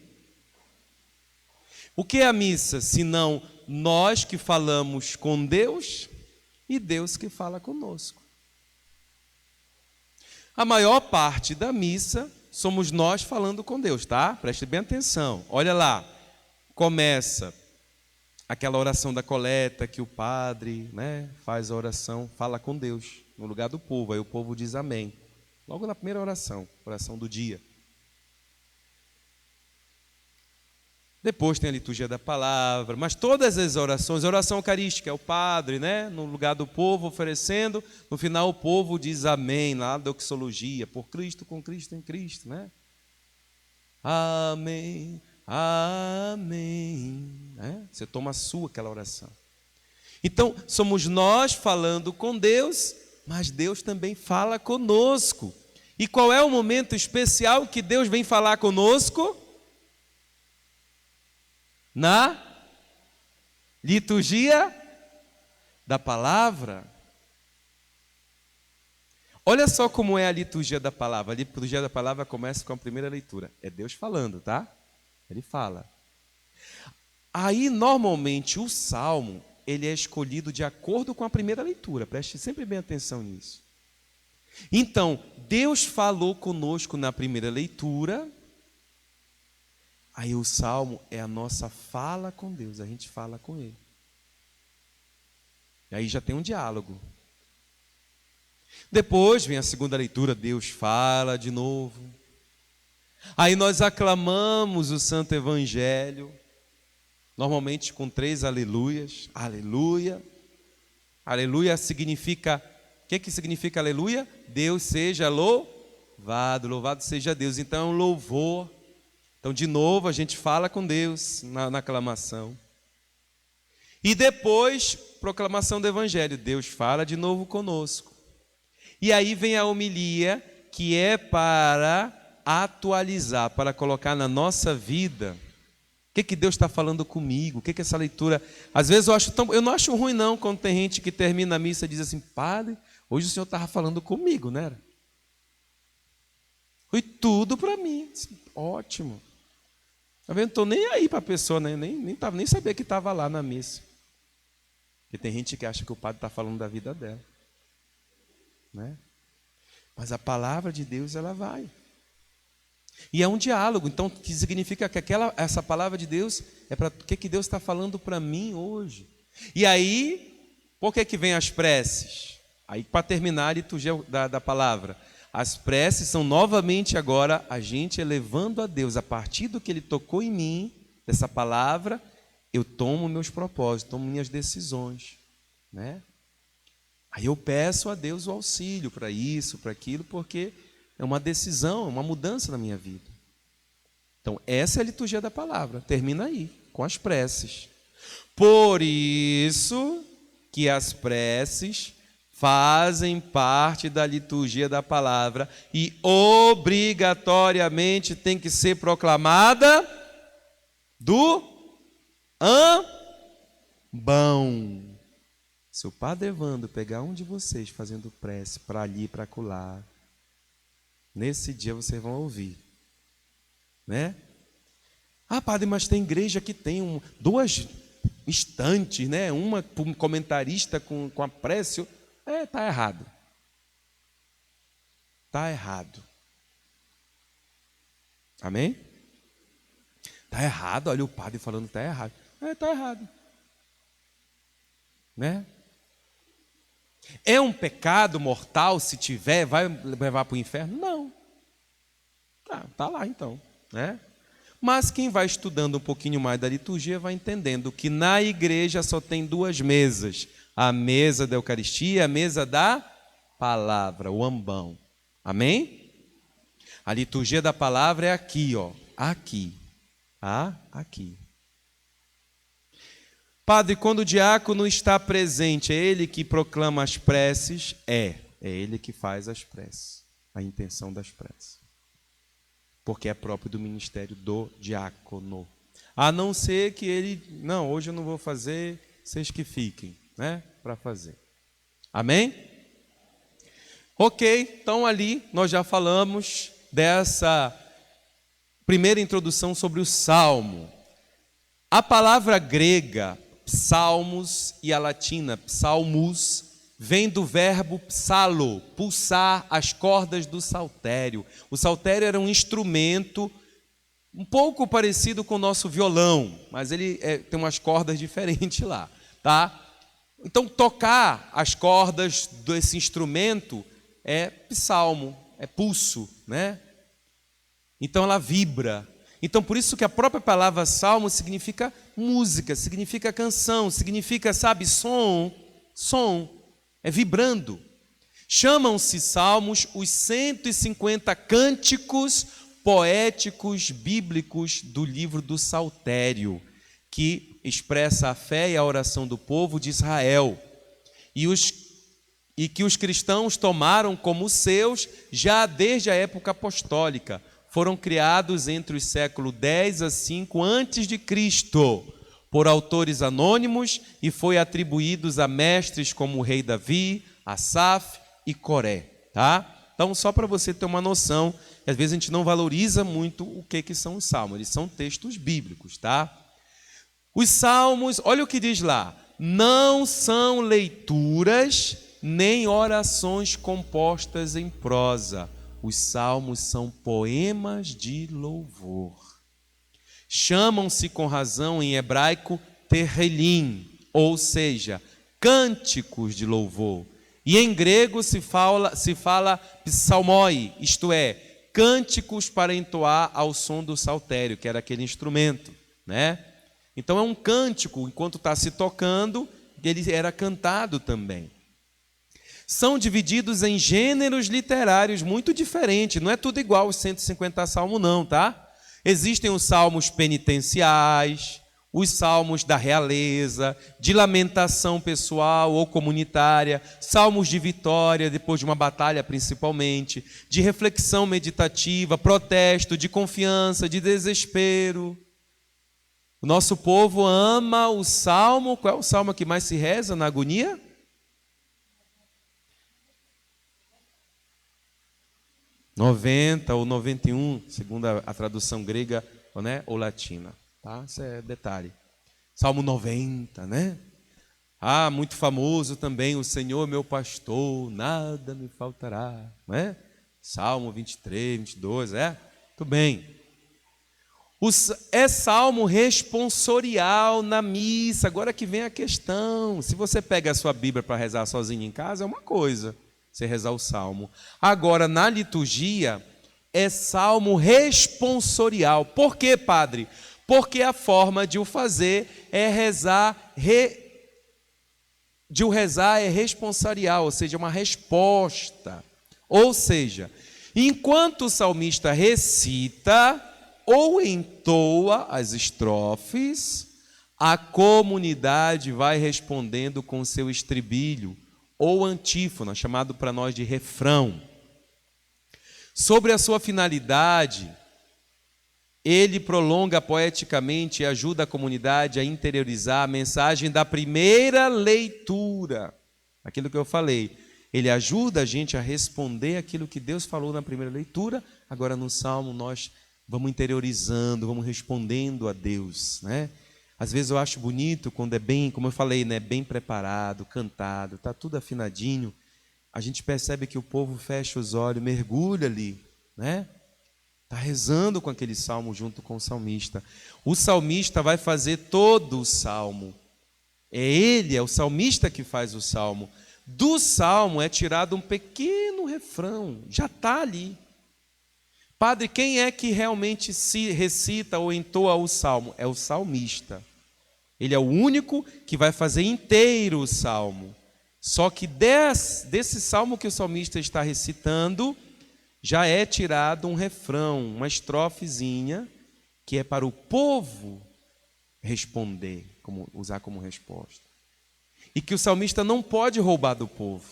O que é a missa? Senão nós que falamos com Deus e Deus que fala conosco. A maior parte da missa somos nós falando com Deus, tá? Preste bem atenção. Olha lá, começa aquela oração da coleta que o padre, faz a oração, fala com Deus no lugar do povo. Aí o povo diz amém. Logo na primeira oração do dia. Depois tem a liturgia da palavra, mas todas as orações, a oração eucarística é o padre, no lugar do povo oferecendo, no final o povo diz amém, lá da doxologia, por Cristo, com Cristo, em Cristo, Amém, amém. Você toma a sua, aquela oração. Então, somos nós falando com Deus, mas Deus também fala conosco. E qual é o momento especial que Deus vem falar conosco? Na liturgia da palavra. Olha só como é a liturgia da palavra. A liturgia da palavra começa com a primeira leitura. É Deus falando, tá? Ele fala. Aí, normalmente, o salmo, ele é escolhido de acordo com a primeira leitura. Preste sempre bem atenção nisso. Então, Deus falou conosco na primeira leitura. Aí o salmo é a nossa fala com Deus, a gente fala com Ele. E aí já tem um diálogo. Depois vem a segunda leitura, Deus fala de novo. Aí nós aclamamos o Santo Evangelho, normalmente com 3 aleluias. Aleluia. Aleluia significa, o que significa aleluia? Deus seja louvado, louvado seja Deus. Então é um louvor. Então, de novo, a gente fala com Deus na aclamação. E depois, proclamação do Evangelho. Deus fala de novo conosco. E aí vem a homilia, que é para atualizar, para colocar na nossa vida. O que Deus está falando comigo? O que essa leitura... Às vezes eu não acho ruim não, quando tem gente que termina a missa e diz assim, padre, hoje o senhor estava falando comigo, né? Foi tudo para mim. Ótimo. Tá vendo? Não estou nem aí para a pessoa, nem sabia que estava lá na missa. Porque tem gente que acha que o padre está falando da vida dela. Mas a palavra de Deus, ela vai. E é um diálogo, então, que significa que essa palavra de Deus é para o que Deus está falando para mim hoje. E aí, por que vem as preces? Aí, para terminar a liturgia da palavra, as preces são novamente agora a gente elevando a Deus. A partir do que Ele tocou em mim, dessa palavra, eu tomo meus propósitos, tomo minhas decisões. Aí eu peço a Deus o auxílio para isso, para aquilo, porque é uma decisão, é uma mudança na minha vida. Então, essa é a liturgia da palavra. Termina aí, com as preces. Por isso que as preces fazem parte da liturgia da palavra e obrigatoriamente tem que ser proclamada do ambão. Se o padre Evandro pegar um de vocês fazendo prece para ali, para acolá, nesse dia vocês vão ouvir, Ah, padre, mas tem igreja que tem 2 estantes, Uma para um comentarista com a prece. Está errado. Está errado. Amém? Está errado, olha o padre falando que está errado. Está errado. É um pecado mortal, se tiver, vai levar para o inferno? Não. Está lá então. Mas quem vai estudando um pouquinho mais da liturgia vai entendendo que na igreja só tem 2 mesas. A mesa da Eucaristia e a mesa da palavra, o ambão. Amém? A liturgia da palavra é aqui, aqui. Aqui. Padre, quando o diácono está presente, é ele que proclama as preces? É ele que faz as preces, a intenção das preces. Porque é próprio do ministério do diácono. A não ser que ele, não, hoje eu não vou fazer, vocês que fiquem, para fazer. Amém? Ok, então ali nós já falamos dessa primeira introdução sobre o Salmo. A palavra grega, psalmos, e a latina, psalmus, vem do verbo psalo, pulsar as cordas do saltério. O saltério era um instrumento um pouco parecido com o nosso violão, mas ele tem umas cordas diferentes lá, tá? Então, tocar as cordas desse instrumento é psalmo, é pulso, né? Então, ela vibra. Então, por isso que a própria palavra salmo significa música, significa canção, significa, sabe, som, é vibrando. Chamam-se salmos os 150 cânticos poéticos bíblicos do livro do Saltério, que expressa a fé e a oração do povo de Israel, e que os cristãos tomaram como seus já desde a época apostólica. Foram criados entre os séculos 10 a 5 a.C., por autores anônimos, e foi atribuídos a mestres como o rei Davi, Asaf e Coré, tá? Então, só para você ter uma noção, às vezes a gente não valoriza muito o que são os salmos, eles são textos bíblicos, tá? Os salmos, olha o que diz lá, não são leituras nem orações compostas em prosa. Os salmos são poemas de louvor. Chamam-se com razão em hebraico terrelim, ou seja, cânticos de louvor. E em grego se fala psalmoi, isto é, cânticos para entoar ao som do saltério, que era aquele instrumento, né? Então é um cântico, enquanto está se tocando, ele era cantado também. São divididos em gêneros literários muito diferentes, não é tudo igual os 150 salmos não, tá? Existem os salmos penitenciais, os salmos da realeza, de lamentação pessoal ou comunitária, salmos de vitória depois de uma batalha principalmente, de reflexão meditativa, protesto, de confiança, de desespero. O nosso povo ama o salmo. Qual é o salmo que mais se reza na agonia? (90) ou 91, segundo a tradução grega, né, ou latina. Tá? Isso é detalhe. Salmo 90, né? Muito famoso também, o Senhor meu pastor, nada me faltará, né? Salmo 23, 22, Tudo bem. É salmo responsorial na missa. Agora que vem a questão. Se você pega a sua Bíblia para rezar sozinho em casa, é uma coisa, você rezar o salmo. Agora, na liturgia, é salmo responsorial. Por quê, padre? Porque a forma de o fazer é rezar, de o rezar é responsorial, ou seja, uma resposta. Ou seja, enquanto o salmista recita ou entoa as estrofes, a comunidade vai respondendo com seu estribilho ou antífona, chamado para nós de refrão. Sobre a sua finalidade, ele prolonga poeticamente e ajuda a comunidade a interiorizar a mensagem da primeira leitura. Aquilo que eu falei, ele ajuda a gente a responder aquilo que Deus falou na primeira leitura. Agora no Salmo nós vamos interiorizando, vamos respondendo a Deus, né? Às vezes eu acho bonito quando é bem, como eu falei, né, bem preparado, cantado, está tudo afinadinho. A gente percebe que o povo fecha os olhos, mergulha ali, né? Está rezando com aquele salmo junto com o salmista. O salmista vai fazer todo o salmo. É o salmista que faz o salmo. Do salmo é tirado um pequeno refrão, já está ali. Padre, quem é que realmente se recita ou entoa o salmo? É o salmista. Ele é o único que vai fazer inteiro o salmo. Só que desse salmo que o salmista está recitando, já é tirado um refrão, uma estrofezinha, que é para o povo responder, usar como resposta. E que o salmista não pode roubar do povo.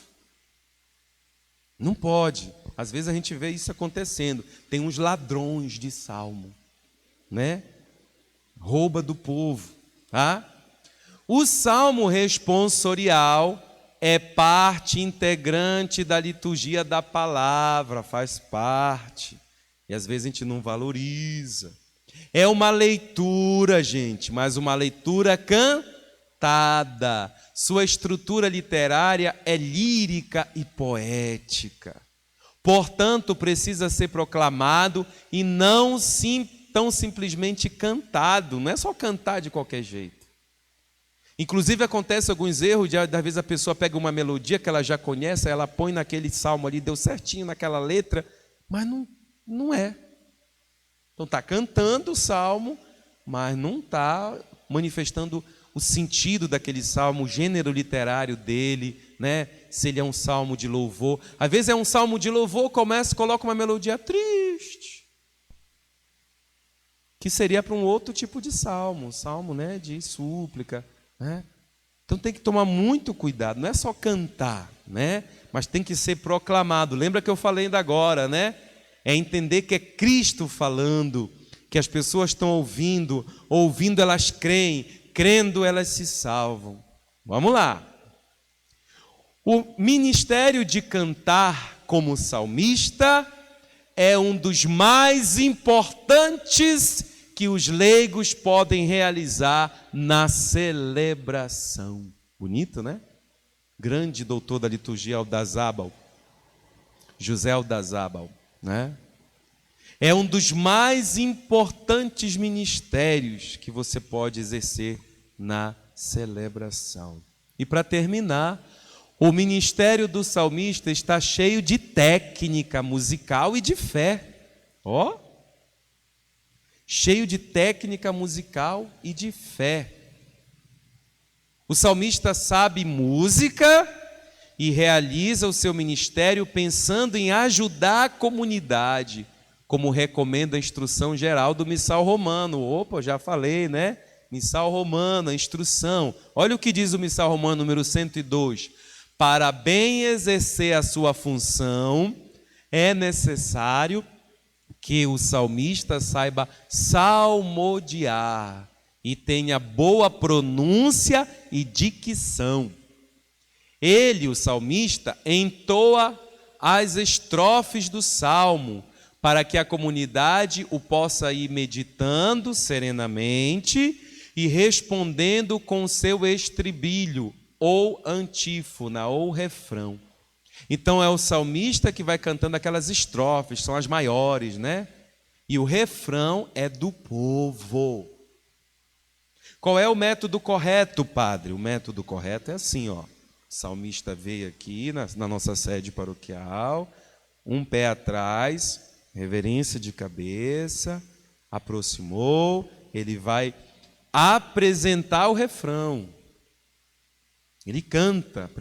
Não pode. Às vezes a gente vê isso acontecendo. Tem uns ladrões de salmo, né? Rouba do povo, tá? O salmo responsorial é parte integrante da liturgia da palavra, faz parte. E às vezes a gente não valoriza. É uma leitura, gente, mas uma leitura cantada. Sua estrutura literária é lírica e poética. Portanto, precisa ser proclamado e não tão simplesmente cantado. Não é só cantar de qualquer jeito. Inclusive, acontece alguns erros, às vezes a pessoa pega uma melodia que ela já conhece, ela põe naquele salmo ali, deu certinho naquela letra, mas não é. Então está cantando o salmo, mas não está manifestando o sentido daquele salmo, o gênero literário dele, né? Se ele é um salmo de louvor. Às vezes é um salmo de louvor, coloca uma melodia triste, que seria para um outro tipo de salmo, né, de súplica, né? Então tem que tomar muito cuidado, não é só cantar, né? Mas tem que ser proclamado. Lembra que eu falei ainda agora, né? É entender que é Cristo falando, que as pessoas estão ouvindo elas creem, crendo elas se salvam. Vamos lá. O ministério de cantar como salmista é um dos mais importantes que os leigos podem realizar na celebração. Bonito, né? Grande doutor da liturgia Aldazábal, José Aldazábal, né? É um dos mais importantes ministérios que você pode exercer na celebração. E para terminar, o ministério do salmista está cheio de técnica musical e de fé. Ó! Cheio de técnica musical e de fé. O salmista sabe música e realiza o seu ministério pensando em ajudar a comunidade, como recomenda a instrução geral do Missal Romano. Opa, já falei, né? Missal Romano, a instrução. Olha o que diz o Missal Romano número 102. Para bem exercer a sua função, é necessário que o salmista saiba salmodiar e tenha boa pronúncia e dicção. Ele, o salmista, entoa as estrofes do salmo, para que a comunidade o possa ir meditando serenamente e respondendo com seu estribilho, ou antífona, ou refrão. Então é o salmista que vai cantando aquelas estrofes, são as maiores, né? E o refrão é do povo. Qual é o método correto, padre? O método correto é assim, ó. O salmista veio aqui na nossa sede paroquial, um pé atrás, reverência de cabeça, aproximou, ele vai apresentar o refrão. Ele canta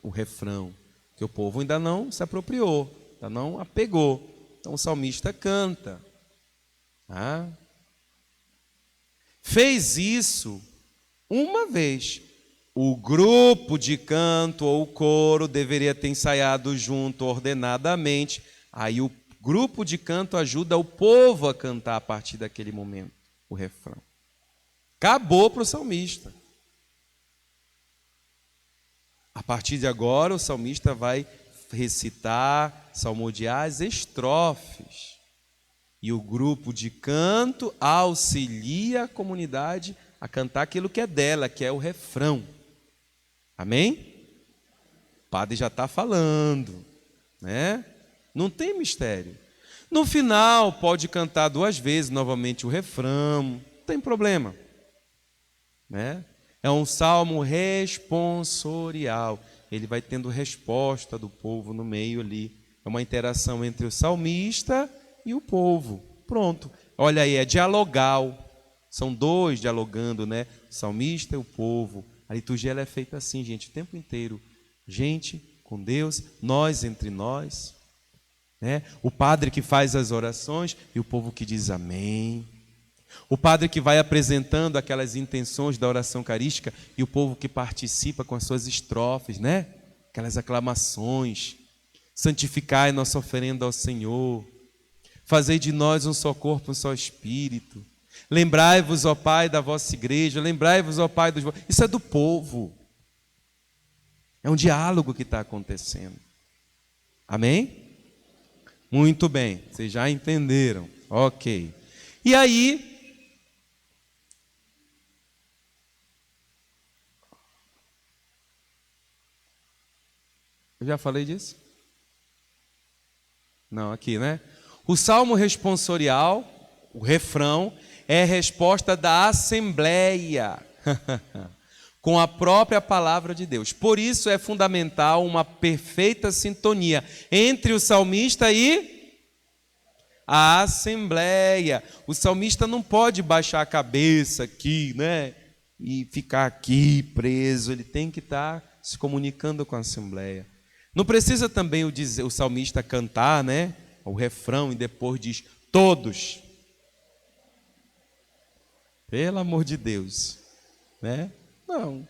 o refrão, que o povo ainda não se apropriou, ainda não apegou. Então o salmista canta. Ah. Fez isso uma vez. O grupo de canto ou o coro deveria ter ensaiado junto ordenadamente. Aí o grupo de canto ajuda o povo a cantar a partir daquele momento o refrão. Acabou para o salmista. A partir de agora, o salmista vai recitar, salmodiar as estrofes. E o grupo de canto auxilia a comunidade a cantar aquilo que é dela, que é o refrão. Amém? O padre já está falando, né? Não tem mistério. No final, pode cantar 2 vezes novamente o refrão, não tem problema, né? É um salmo responsorial. Ele vai tendo resposta do povo no meio ali. É uma interação entre o salmista e o povo. Pronto. Olha aí, é dialogal. São 2 dialogando, né? O salmista e o povo. A liturgia ela é feita assim, gente, o tempo inteiro. Gente com Deus, nós entre nós, né? O padre que faz as orações e o povo que diz amém. O padre que vai apresentando aquelas intenções da oração eucarística e o povo que participa com as suas estrofes, né? Aquelas aclamações. Santificai nossa oferenda ao Senhor. Fazei de nós um só corpo, um só espírito. Lembrai-vos, ó Pai, da vossa igreja. Lembrai-vos, ó Pai, dos vossos... Isso é do povo. É um diálogo que está acontecendo. Amém? Muito bem, vocês já entenderam. Ok. E aí, Eu já falei disso? Não, aqui, né? O salmo responsorial, o refrão, é a resposta da assembleia com a própria palavra de Deus. Por isso é fundamental uma perfeita sintonia entre o salmista e a assembleia. O salmista não pode baixar a cabeça aqui, né? E ficar aqui preso. Ele tem que estar se comunicando com a assembleia. Não precisa também o salmista cantar, né? O refrão e depois diz todos. Pelo amor de Deus, né? Não.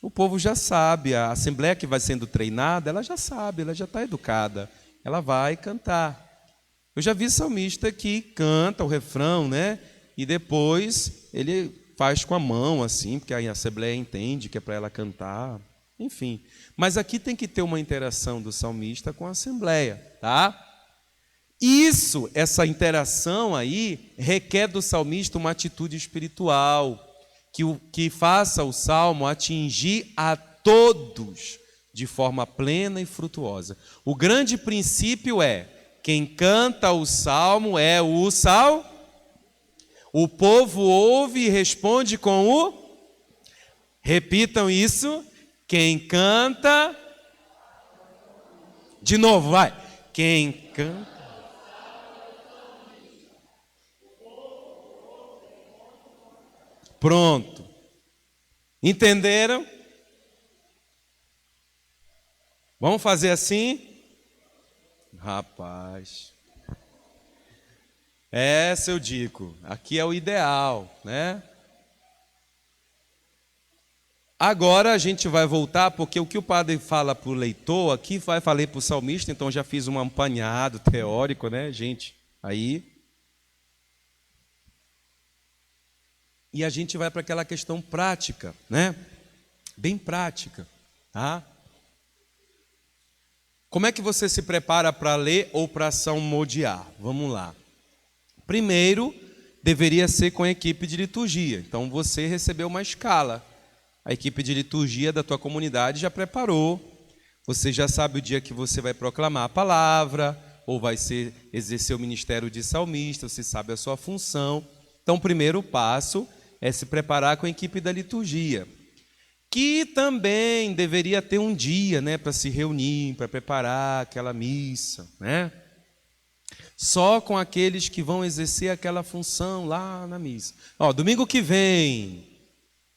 O povo já sabe, a assembleia que vai sendo treinada, ela já sabe, ela já está educada. Ela vai cantar. Eu já vi salmista que canta o refrão, né? E depois ele faz com a mão, assim, porque a assembleia entende que é para ela cantar. Enfim. Mas aqui tem que ter uma interação do salmista com a assembleia, tá? Essa interação aí, requer do salmista uma atitude espiritual, que faça o salmo atingir a todos de forma plena e frutuosa. O grande princípio é, quem canta o salmo é o sal. O povo ouve e responde com o... Repitam isso. Quem canta... De novo, vai. Quem canta... Pronto. Entenderam? Vamos fazer assim? Rapaz. Essa eu digo. Aqui é o ideal, né? Agora a gente vai voltar, porque o que o padre fala para o leitor, aqui falei para o salmista, então já fiz um apanhado teórico, né, gente? Aí. E a gente vai para aquela questão prática, né? Bem prática, tá? Como é que você se prepara para ler ou para salmodiar? Vamos lá. Primeiro, deveria ser com a equipe de liturgia. Então, você recebeu uma escala. A equipe de liturgia da tua comunidade já preparou. Você já sabe o dia que você vai proclamar a palavra, ou vai exercer o ministério de salmista, você sabe a sua função. Então, o primeiro passo é se preparar com a equipe da liturgia, que também deveria ter um dia, né, para se reunir, para preparar aquela missa, né? Só com aqueles que vão exercer aquela função lá na missa. Domingo que vem,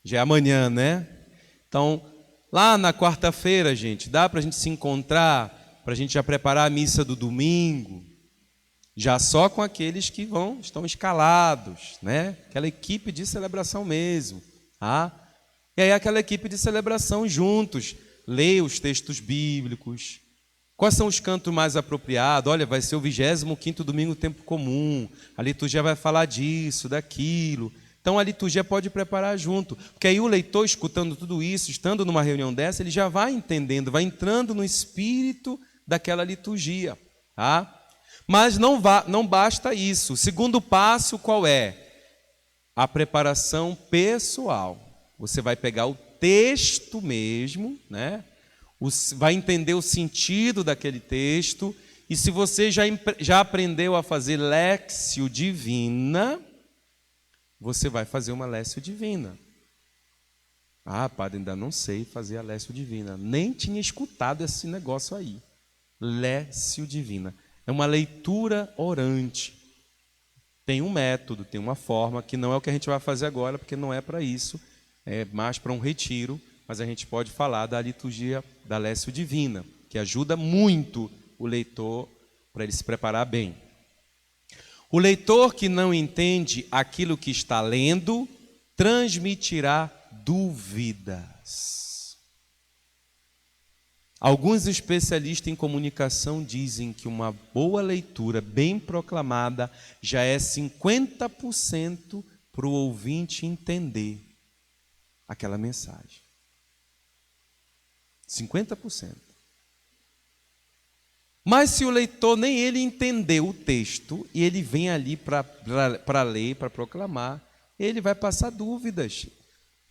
já é amanhã, né? Então, lá na quarta-feira, gente, dá para a gente se encontrar, para a gente já preparar a missa do domingo, já só com aqueles que estão escalados, né? Aquela equipe de celebração mesmo, tá? E aí aquela equipe de celebração juntos, leia os textos bíblicos. Quais são os cantos mais apropriados? Olha, vai ser o 25º domingo tempo comum, a liturgia vai falar disso, daquilo. Então a liturgia pode preparar junto, porque aí o leitor, escutando tudo isso, estando numa reunião dessa, ele já vai entendendo, vai entrando no espírito daquela liturgia, tá? Mas não basta isso. O segundo passo qual é? A preparação pessoal. Você vai pegar o texto mesmo, né? Vai entender o sentido daquele texto, e se você já aprendeu a fazer léxio divina, você vai fazer uma léxio divina. Ah, padre, ainda não sei fazer a léxio divina. Nem tinha escutado esse negócio aí. Léxio divina. É uma leitura orante. Tem um método, tem uma forma, que não é o que a gente vai fazer agora, porque não é para isso. É mais para um retiro, mas a gente pode falar da liturgia da léxio divina, que ajuda muito o leitor para ele se preparar bem. O leitor que não entende aquilo que está lendo, transmitirá dúvidas. Alguns especialistas em comunicação dizem que uma boa leitura bem proclamada já é 50% para o ouvinte entender aquela mensagem. 50%. Mas se o leitor nem ele entendeu o texto e ele vem ali para ler, para proclamar, ele vai passar dúvidas,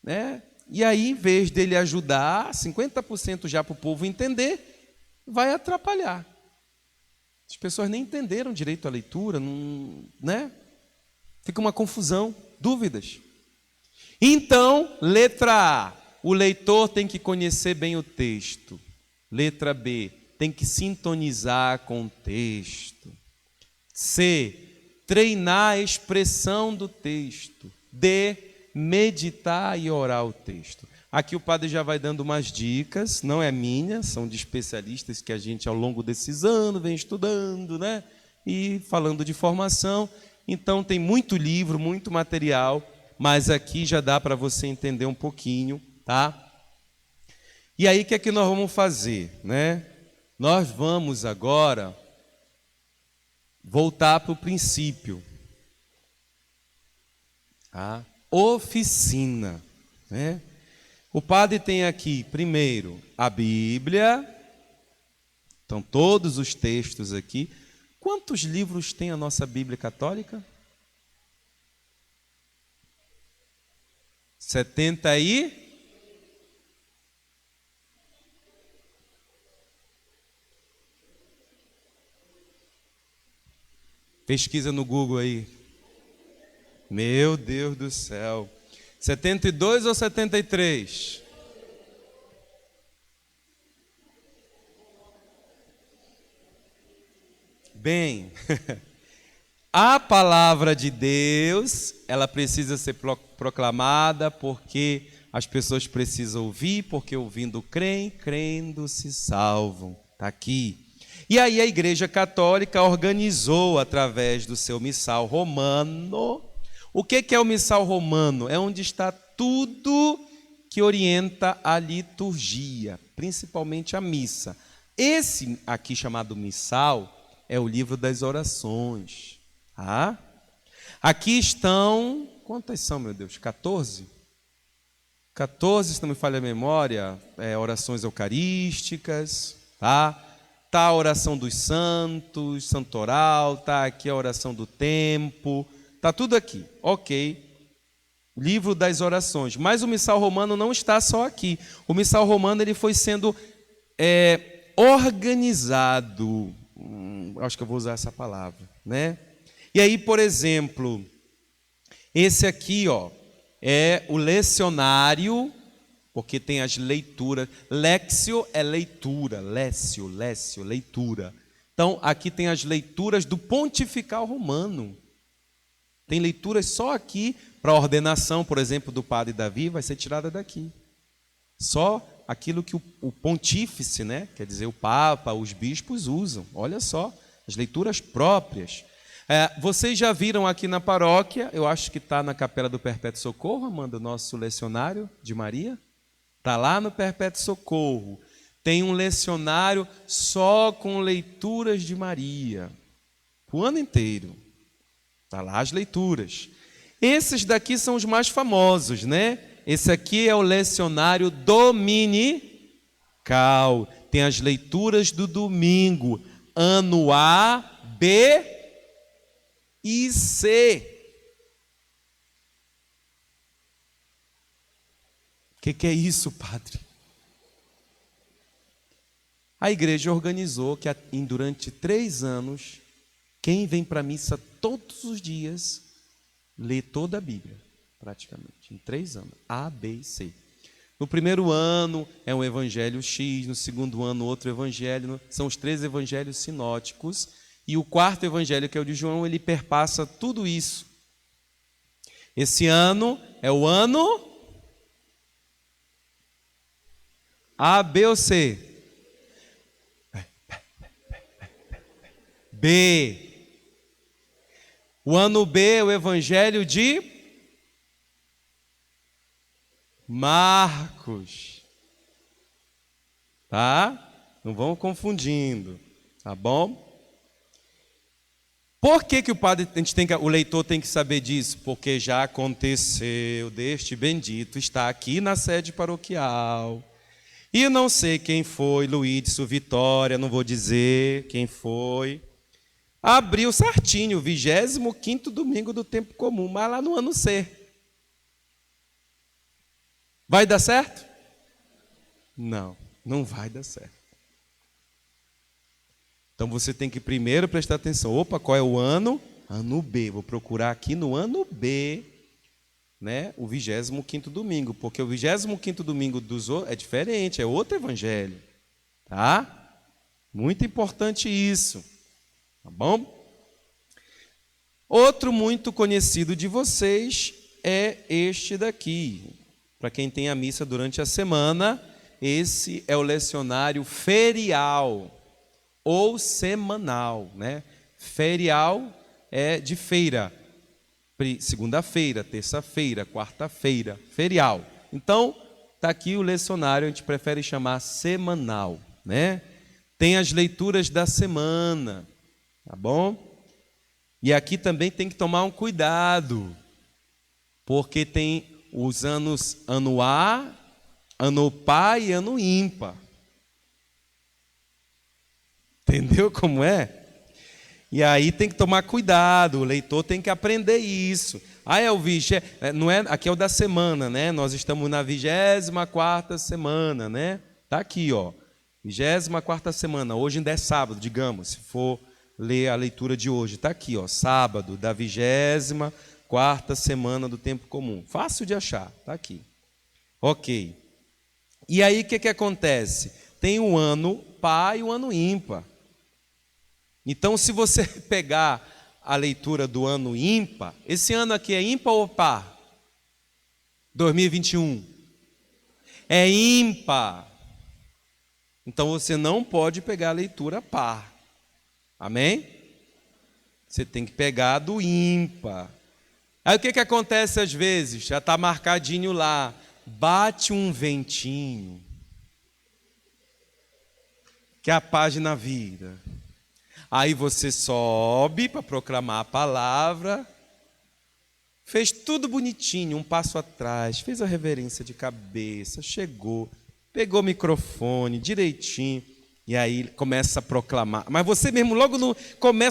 né? e aí, em vez dele ajudar 50% já para o povo entender, vai atrapalhar. As pessoas nem entenderam direito a leitura, não, né? Fica uma confusão, dúvidas. Então, letra A, o leitor tem que conhecer bem o texto. Letra B, tem que sintonizar com o texto. C, treinar a expressão do texto. D, meditar e orar o texto. Aqui o padre já vai dando umas dicas, não é minha, são de especialistas que a gente ao longo desses anos vem estudando, né? E falando de formação. Então tem muito livro, muito material, mas aqui já dá para você entender um pouquinho, tá? E aí o que é que nós vamos fazer, né? Nós vamos agora voltar para o princípio. A oficina, né? O padre tem aqui, primeiro, a Bíblia. Então, todos os textos aqui. Quantos livros tem a nossa Bíblia católica? 70 e... Pesquisa no Google aí. Meu Deus do céu. 72 ou 73? Bem, a palavra de Deus, ela precisa ser proclamada porque as pessoas precisam ouvir, porque ouvindo creem, crendo se salvam. Está aqui. E aí a Igreja Católica organizou, através do seu missal romano. O que é o missal romano? É onde está tudo que orienta a liturgia, principalmente a missa. Esse aqui chamado missal é o livro das orações. Tá? Aqui estão, quantas são, meu Deus? 14? 14, se não me falha a memória, orações eucarísticas, tá? Tá a oração dos santos, santoral, tá aqui a oração do tempo, tá tudo aqui, ok. Livro das orações. Mas o missal romano não está só aqui. O missal romano ele foi sendo organizado. Acho que eu vou usar essa palavra, né? E aí, por exemplo, esse aqui, ó, é o lecionário, porque tem as leituras. Lexio é leitura, lécio, leitura. Então, aqui tem as leituras do pontifical romano. Tem leituras só aqui para a ordenação, por exemplo, do padre Davi, vai ser tirada daqui. Só aquilo que o pontífice, né, quer dizer, o papa, os bispos usam. Olha só, as leituras próprias. Vocês já viram aqui na paróquia, eu acho que está na Capela do Perpétuo Socorro, Amanda, o nosso lecionário de Maria. Está lá no Perpétuo Socorro. Tem um lecionário só com leituras de Maria. O ano inteiro. Está lá as leituras. Esses daqui são os mais famosos, né? Esse aqui é o lecionário dominical. Tem as leituras do domingo. Ano A, B e C. O que é isso, padre? A igreja organizou que durante 3 anos, quem vem para a missa todos os dias, lê toda a Bíblia, praticamente, em 3 anos, A, B e C. No primeiro ano é um evangelho X, no segundo ano outro evangelho, são os 3 evangelhos sinóticos, e o 4º evangelho, que é o de João, ele perpassa tudo isso. Esse ano é o ano A, B ou C? B. O ano B é o evangelho de Marcos. Tá? Não vão confundindo, tá bom? Por que o leitor tem que saber disso? Porque já aconteceu deste bendito está aqui na sede paroquial. E não sei quem foi, Luiz, Vitória, não vou dizer quem foi. Abriu certinho, o 25º domingo do tempo comum, mas lá no ano C. Vai dar certo? Não, não vai dar certo. Então você tem que primeiro prestar atenção. Opa, qual é o ano? Ano B. Vou procurar aqui no ano B, né, o 25º domingo, porque o 25º domingo dos outros é diferente, é outro evangelho, tá? Muito importante isso, tá bom? Outro muito conhecido de vocês é este daqui. Para quem tem a missa durante a semana, esse é o lecionário ferial ou semanal, né? Ferial é de feira, segunda-feira, terça-feira, quarta-feira, ferial. Então, está aqui o lecionário, a gente prefere chamar semanal, né? Tem as leituras da semana, tá bom? E aqui também tem que tomar um cuidado, porque tem os anos ano A, ano par e ano ímpar. Entendeu como é? E aí tem que tomar cuidado, o leitor tem que aprender isso. Ah, é o não é, aqui é o da semana, né? Nós estamos na 24ª semana, né? Tá aqui, ó. 24ª semana, hoje ainda é sábado, digamos, se for ler a leitura de hoje. Tá aqui, ó, sábado da 24ª semana do tempo comum. Fácil de achar, tá aqui. OK. E aí o que acontece? Tem o ano par e o ano ímpar. Então, se você pegar a leitura do ano ímpar, esse ano aqui é ímpar ou par? 2021. É ímpar. Então, você não pode pegar a leitura par. Amém? Você tem que pegar do ímpar. Aí o que acontece às vezes? Já está marcadinho lá. Bate um ventinho, que a página vira. Aí você sobe para proclamar a palavra, fez tudo bonitinho, um passo atrás, fez a reverência de cabeça, chegou, pegou o microfone direitinho, e aí começa a proclamar. Mas você mesmo logo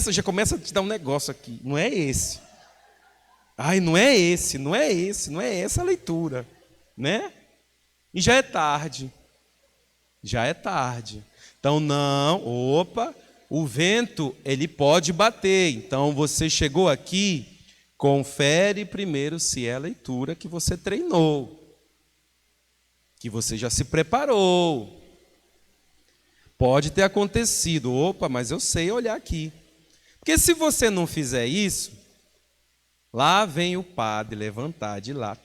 já começa a te dar um negócio aqui. Não é esse. Ai, não é esse, não é esse, não é essa a leitura, né? E já é tarde. Já é tarde. Então não, o vento, ele pode bater. Então, você chegou aqui, confere primeiro se é a leitura que você treinou, que você já se preparou. Pode ter acontecido, mas eu sei olhar aqui. Porque se você não fizer isso, lá vem o padre levantar de lá.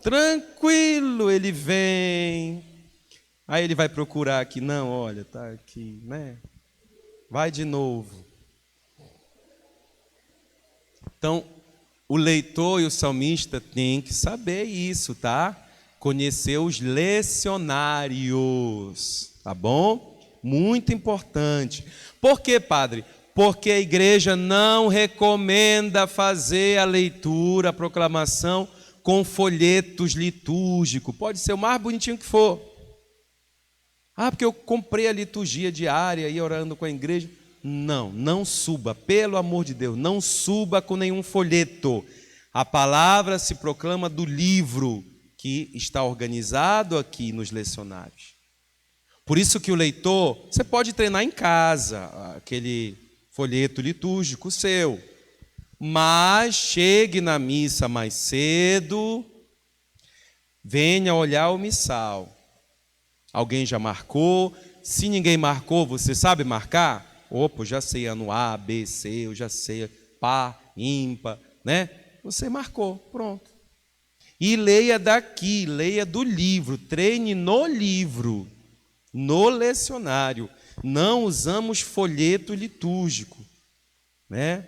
Tranquilo, ele vem. Aí ele vai procurar aqui, não, olha, tá aqui, né? Vai de novo. Então, o leitor e o salmista têm que saber isso, tá? Conhecer os lecionários, tá bom? Muito importante. Por quê, padre? Porque a igreja não recomenda fazer a leitura, a proclamação com folhetos litúrgicos. Pode ser o mais bonitinho que for. Ah, porque eu comprei a liturgia diária e orando com a igreja. Não suba, pelo amor de Deus, não suba com nenhum folheto. A palavra se proclama do livro que está organizado aqui nos lecionários. Por isso que o leitor, você pode treinar em casa, aquele folheto litúrgico seu, mas chegue na missa mais cedo, venha olhar o missal. Alguém já marcou? Se ninguém marcou, você sabe marcar? Já sei ano A, B, C, eu já sei par, ímpar, né? Você marcou, pronto. E leia daqui, leia do livro, treine no livro, no lecionário. Não usamos folheto litúrgico, né?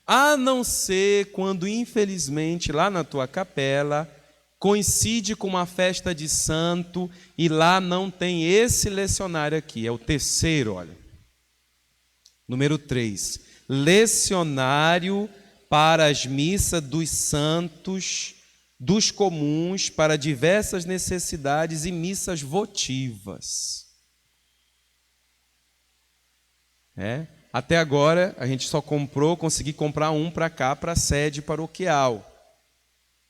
A não ser quando, infelizmente, lá na tua capela, coincide com uma festa de santo e lá não tem esse lecionário aqui, é o terceiro, olha. Número 3, lecionário para as missas dos santos, dos comuns, para diversas necessidades e missas votivas. Até agora a gente só consegui comprar um para cá, para a sede paroquial.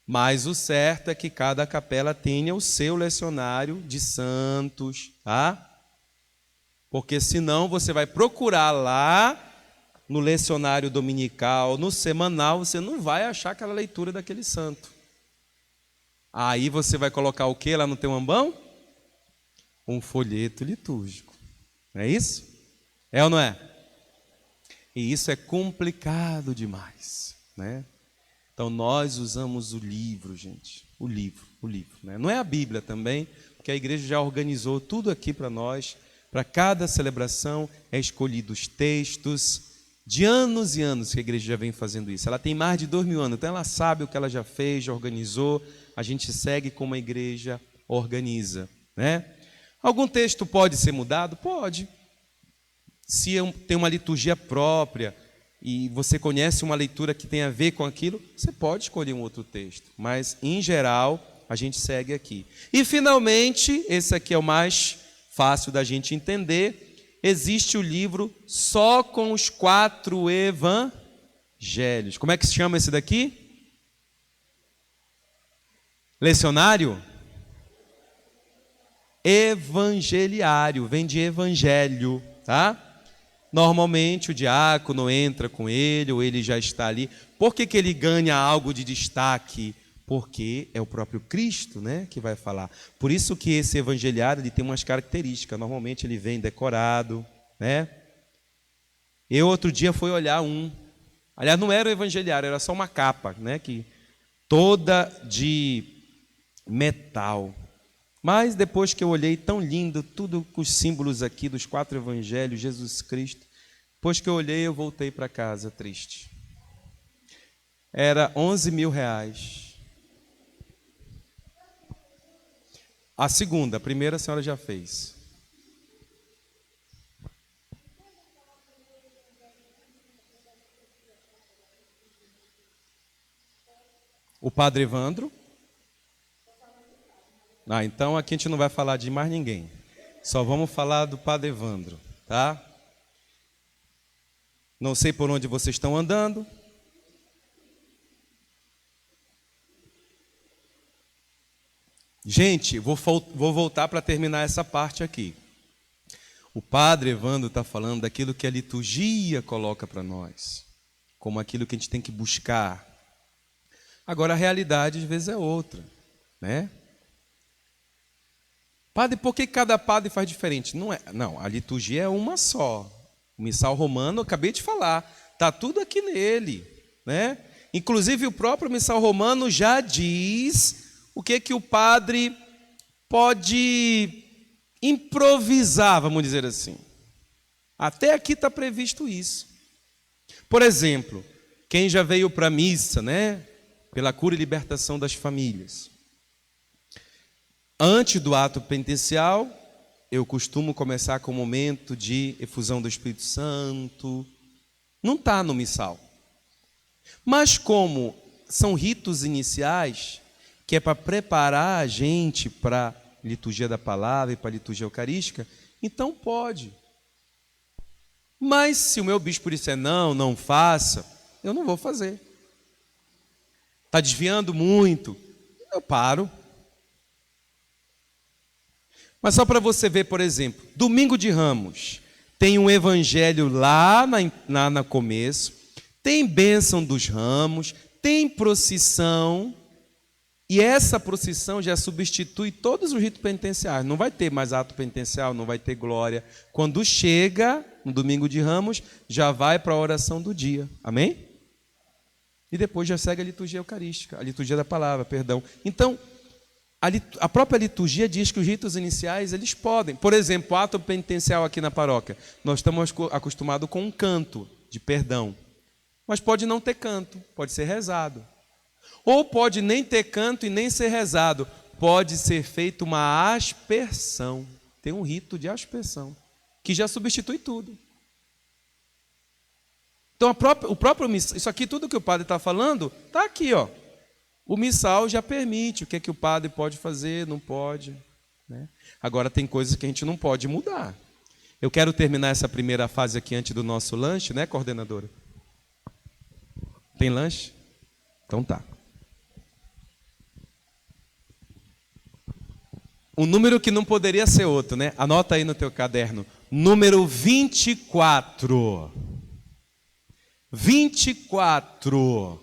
Mas o certo é que cada capela tenha o seu lecionário de santos, tá? Porque senão você vai procurar lá no lecionário dominical, no semanal, você não vai achar aquela leitura daquele santo. Aí você vai colocar o que lá no teu ambão? Um folheto litúrgico. Não é isso? É ou não é? E isso é complicado demais, né? Então nós usamos o livro, gente. O livro, né? Não é a Bíblia também, porque a igreja já organizou tudo aqui para nós. Para cada celebração é escolhido os textos de anos e anos que a igreja já vem fazendo isso. Ela tem mais de 2000 anos, então ela sabe o que ela já fez, já organizou. A gente segue como a igreja organiza, né? Algum texto pode ser mudado? Pode. Se tem uma liturgia própria e você conhece uma leitura que tem a ver com aquilo, você pode escolher um outro texto. Mas, em geral, a gente segue aqui. E, finalmente, esse aqui é o mais fácil da gente entender. Existe o livro só com os 4 evangelhos. Como é que se chama esse daqui? Lecionário? Evangeliário. Vem de evangelho, tá? Normalmente o diácono entra com ele, ou ele já está ali. Por que ele ganha algo de destaque? Porque é o próprio Cristo, né, que vai falar. Por isso que esse evangeliário ele tem umas características. Normalmente ele vem decorado, né? Eu outro dia fui olhar um. Aliás, não era o evangeliário, era só uma capa, né, que toda de metal. Mas depois que eu olhei, tão lindo, tudo com os símbolos aqui dos 4 evangelhos, Jesus Cristo. Depois que eu olhei, eu voltei para casa triste. Era 11 mil reais. A primeira a senhora já fez. O Padre Evandro. Então aqui a gente não vai falar de mais ninguém. Só vamos falar do Padre Evandro, tá? Não sei por onde vocês estão andando. Gente, vou voltar para terminar essa parte aqui. O Padre Evandro está falando daquilo que a liturgia coloca para nós, como aquilo que a gente tem que buscar. Agora a realidade às vezes é outra, né? Padre, por que cada padre faz diferente? Não, a liturgia é uma só. O missal romano, eu acabei de falar, está tudo aqui nele, né? Inclusive o próprio missal romano já diz o que o padre pode improvisar, vamos dizer assim. Até aqui está previsto isso. Por exemplo, quem já veio para a missa, né? Pela cura e libertação das famílias. Antes do ato penitencial, eu costumo começar com o momento de efusão do Espírito Santo. Não está no missal. Mas como são ritos iniciais, que é para preparar a gente para a liturgia da palavra e para a liturgia eucarística, então pode. Mas se o meu bispo disser não faça, eu não vou fazer. Está desviando muito, eu paro. Mas só para você ver, por exemplo, Domingo de Ramos, tem um evangelho lá no começo, tem bênção dos ramos, tem procissão, e essa procissão já substitui todos os ritos penitenciários. Não vai ter mais ato penitencial, não vai ter glória. Quando chega no Domingo de Ramos, já vai para a oração do dia. Amém? E depois já segue a liturgia eucarística, a liturgia da palavra, perdão. Então, a própria liturgia diz que os ritos iniciais, eles podem. Por exemplo, o ato penitencial aqui na paróquia. Nós estamos acostumados com um canto de perdão. Mas pode não ter canto, pode ser rezado. Ou pode nem ter canto e nem ser rezado. Pode ser feita uma aspersão. Tem um rito de aspersão, que já substitui tudo. Então, o próprio missal, isso aqui, tudo que o padre está falando, está aqui, ó. O missal já permite o que o padre pode fazer, não pode, né? Agora tem coisas que a gente não pode mudar. Eu quero terminar essa primeira fase aqui antes do nosso lanche, né, coordenadora? Tem lanche? Então tá. Um número que não poderia ser outro, né? Anota aí no teu caderno. Número 24. 24.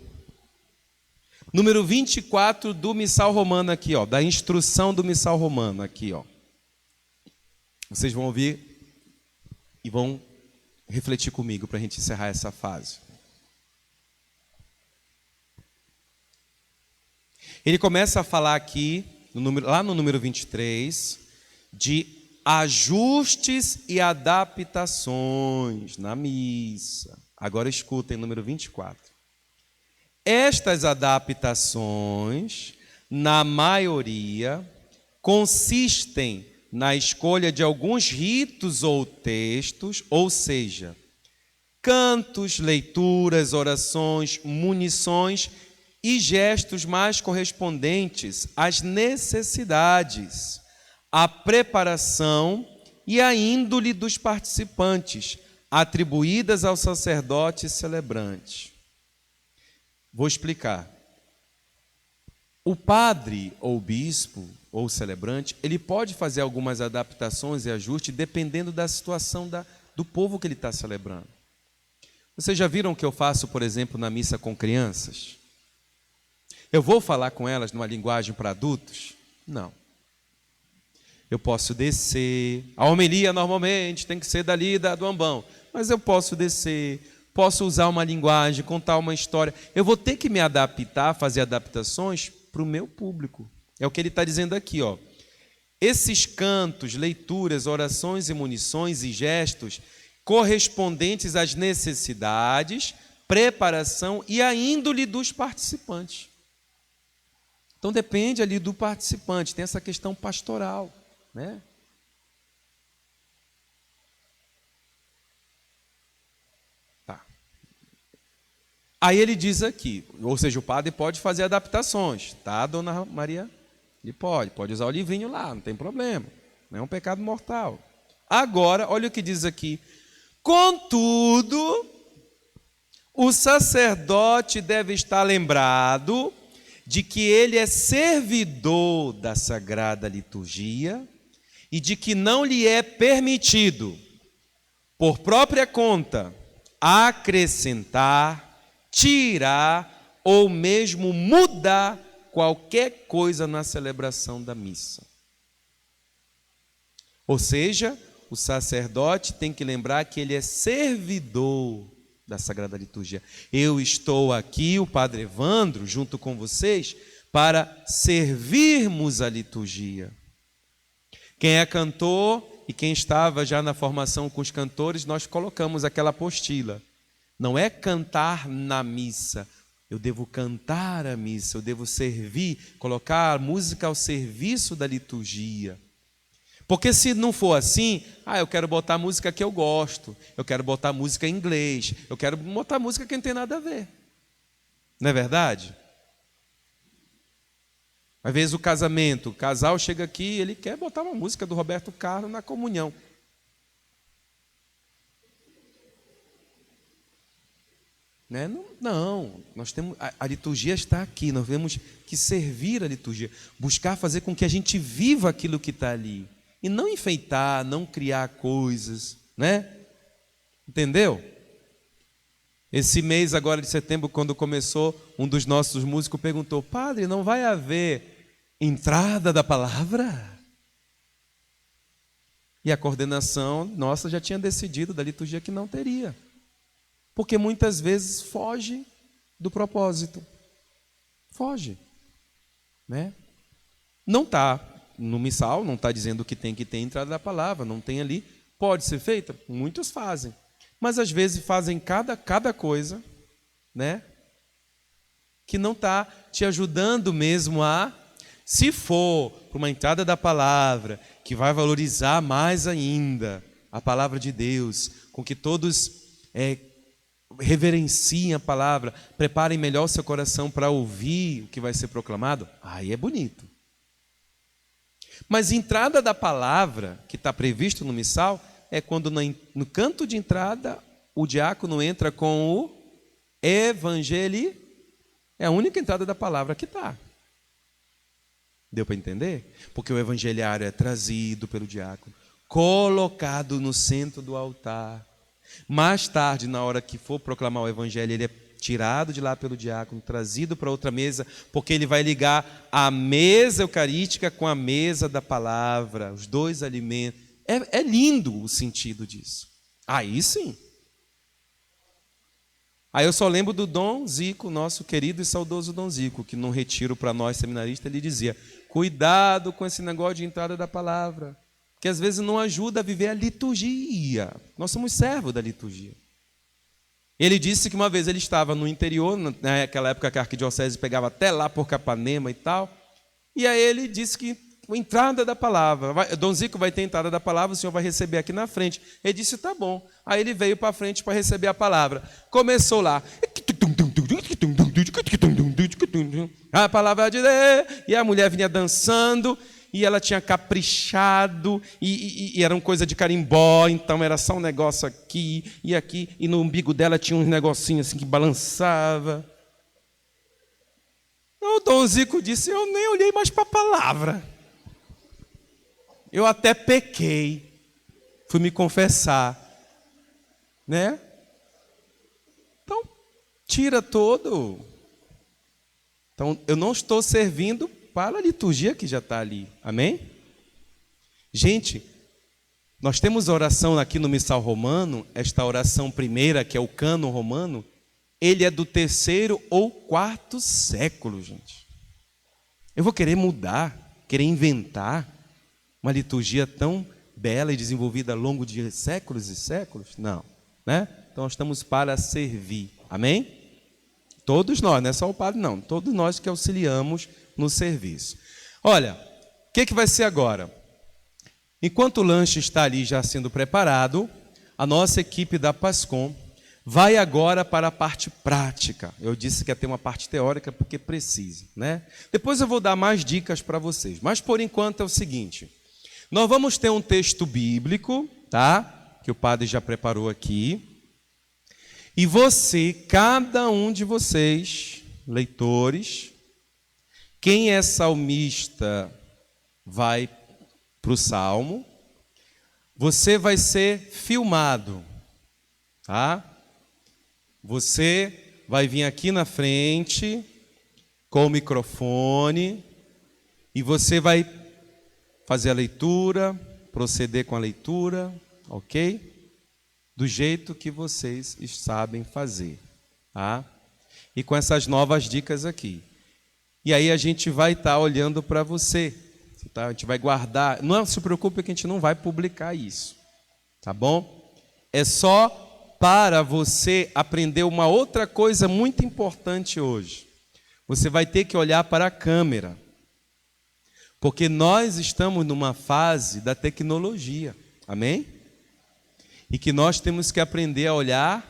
Número 24 do Missal Romano aqui, ó, da instrução do Missal Romano aqui, ó. Vocês vão ouvir e vão refletir comigo para a gente encerrar essa fase. Ele começa a falar aqui, lá no número 23, de ajustes e adaptações na missa. Agora escutem, número 24. Estas adaptações, na maioria, consistem na escolha de alguns ritos ou textos, ou seja, cantos, leituras, orações, munições e gestos mais correspondentes às necessidades, à preparação e à índole dos participantes, atribuídas ao sacerdote celebrante. Vou explicar. O padre ou bispo ou celebrante, ele pode fazer algumas adaptações e ajustes dependendo da situação do povo que ele está celebrando. Vocês já viram o que eu faço, por exemplo, na missa com crianças? Eu vou falar com elas numa linguagem para adultos? Não. Eu posso descer. A homilia normalmente tem que ser dali do ambão. Mas eu posso descer, posso usar uma linguagem, contar uma história. Eu vou ter que me adaptar, fazer adaptações para o meu público. É o que ele está dizendo aqui, ó. Esses cantos, leituras, orações e munições e gestos correspondentes às necessidades, preparação e à índole dos participantes. Então depende ali do participante, tem essa questão pastoral, né? Tá. Aí ele diz aqui, ou seja, o padre pode fazer adaptações, tá, dona Maria? Ele pode usar o livrinho lá, não tem problema, não é um pecado mortal. Agora, olha o que diz aqui. Contudo, o sacerdote deve estar lembrado de que ele é servidor da Sagrada Liturgia e de que não lhe é permitido, por própria conta, acrescentar, tirar ou mesmo mudar qualquer coisa na celebração da missa. Ou seja, o sacerdote tem que lembrar que ele é servidor da Sagrada Liturgia. Eu estou aqui, o Padre Evandro, junto com vocês, para servirmos a liturgia. Quem é cantor e quem estava já na formação com os cantores, nós colocamos aquela apostila. Não é cantar na missa. Eu devo cantar a missa, eu devo servir, colocar a música ao serviço da liturgia. Porque se não for assim, eu quero botar música que eu gosto, eu quero botar música em inglês, eu quero botar música que não tem nada a ver. Não é verdade? Às vezes o casal chega aqui, ele quer botar uma música do Roberto Carlos na comunhão. Né? Não, nós temos, a liturgia está aqui, nós temos que servir a liturgia, buscar fazer com que a gente viva aquilo que está ali. E não enfeitar, não criar coisas, né? Entendeu? Esse mês agora de setembro, quando começou, um dos nossos músicos perguntou: padre, não vai haver entrada da palavra? E a coordenação nossa já tinha decidido da liturgia que não teria. Porque muitas vezes foge do propósito. Foge. Né? Não está no missal, não está dizendo que tem entrada da palavra, não tem ali. Pode ser feita? Muitos fazem. Mas às vezes fazem cada coisa, né? Que não está te ajudando mesmo a, se for para uma entrada da palavra, que vai valorizar mais ainda a palavra de Deus, com que todos reverenciem a palavra, preparem melhor o seu coração para ouvir o que vai ser proclamado, aí é bonito. Mas entrada da palavra, que está previsto no missal, é quando no canto de entrada o diácono entra com o evangelho. É a única entrada da palavra que está. Deu para entender? Porque o evangelhário é trazido pelo diácono, colocado no centro do altar. Mais tarde, na hora que for proclamar o evangelho, ele é tirado de lá pelo diácono, trazido para outra mesa, porque ele vai ligar a mesa eucarística com a mesa da palavra, os dois alimentos. É lindo o sentido disso. Aí sim. Aí eu só lembro do Dom Zico, nosso querido e saudoso Dom Zico, que num retiro para nós seminaristas, ele dizia: cuidado com esse negócio de entrada da palavra, que às vezes não ajuda a viver a liturgia. Nós somos servos da liturgia. Ele disse que uma vez ele estava no interior, naquela época que a arquidiocese pegava até lá por Capanema e tal, e aí ele disse que a entrada da palavra, Dom Zico vai ter entrada da palavra, o senhor vai receber aqui na frente. Ele disse: tá bom. Aí ele veio para frente para receber a palavra. Começou lá. A palavra de Deus. E a mulher vinha dançando, e ela tinha caprichado, e era uma coisa de carimbó, então era só um negócio aqui e aqui, e no umbigo dela tinha uns negocinhos assim que balançava. O Dom Zico disse: eu nem olhei mais para a palavra. Eu até pequei, fui me confessar, né? Então, tira todo. Então, eu não estou servindo para a liturgia que já está ali, amém? Gente, nós temos a oração aqui no Missal Romano, esta oração primeira, que é o cânon romano, ele é do 3º ou 4º século, gente. Eu vou querer mudar, querer inventar uma liturgia tão bela e desenvolvida ao longo de séculos e séculos? Não, né? Então nós estamos para servir, amém? Todos nós, não é só o padre não, todos nós que auxiliamos no serviço. Olha, o que vai ser agora? Enquanto o lanche está ali já sendo preparado, a nossa equipe da Pascom vai agora para a parte prática. Eu disse que ia ter uma parte teórica porque precisa, né? Depois eu vou dar mais dicas para vocês, mas por enquanto é o seguinte: nós vamos ter um texto bíblico, tá? Que o padre já preparou aqui. E você, cada um de vocês, leitores, quem é salmista vai para o salmo. Você vai ser filmado, tá? Você vai vir aqui na frente com o microfone e você vai fazer a leitura, proceder com a leitura, ok? Do jeito que vocês sabem fazer, tá? E com essas novas dicas aqui. E aí a gente vai estar olhando para você, tá? A gente vai guardar. Não se preocupe que a gente não vai publicar isso, tá bom? É só para você aprender uma outra coisa muito importante hoje. Você vai ter que olhar para a câmera. Porque nós estamos numa fase da tecnologia, amém? E que nós temos que aprender a olhar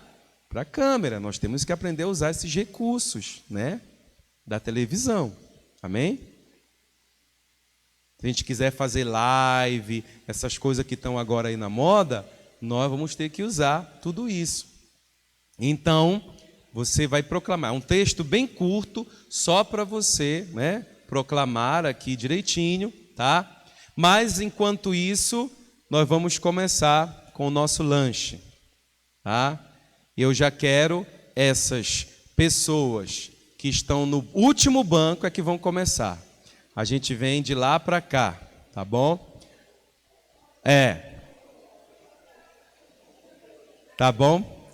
para a câmera, nós temos que aprender a usar esses recursos, né? Da televisão, amém? Se a gente quiser fazer live, essas coisas que estão agora aí na moda, nós vamos ter que usar tudo isso. Então, você vai proclamar um texto bem curto, só para você, né? Proclamar aqui direitinho, tá? Mas enquanto isso, nós vamos começar com o nosso lanche, tá? Eu já quero essas pessoas que estão no último banco é que vão começar. A gente vem de lá para cá, tá bom? Tá bom?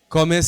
Começando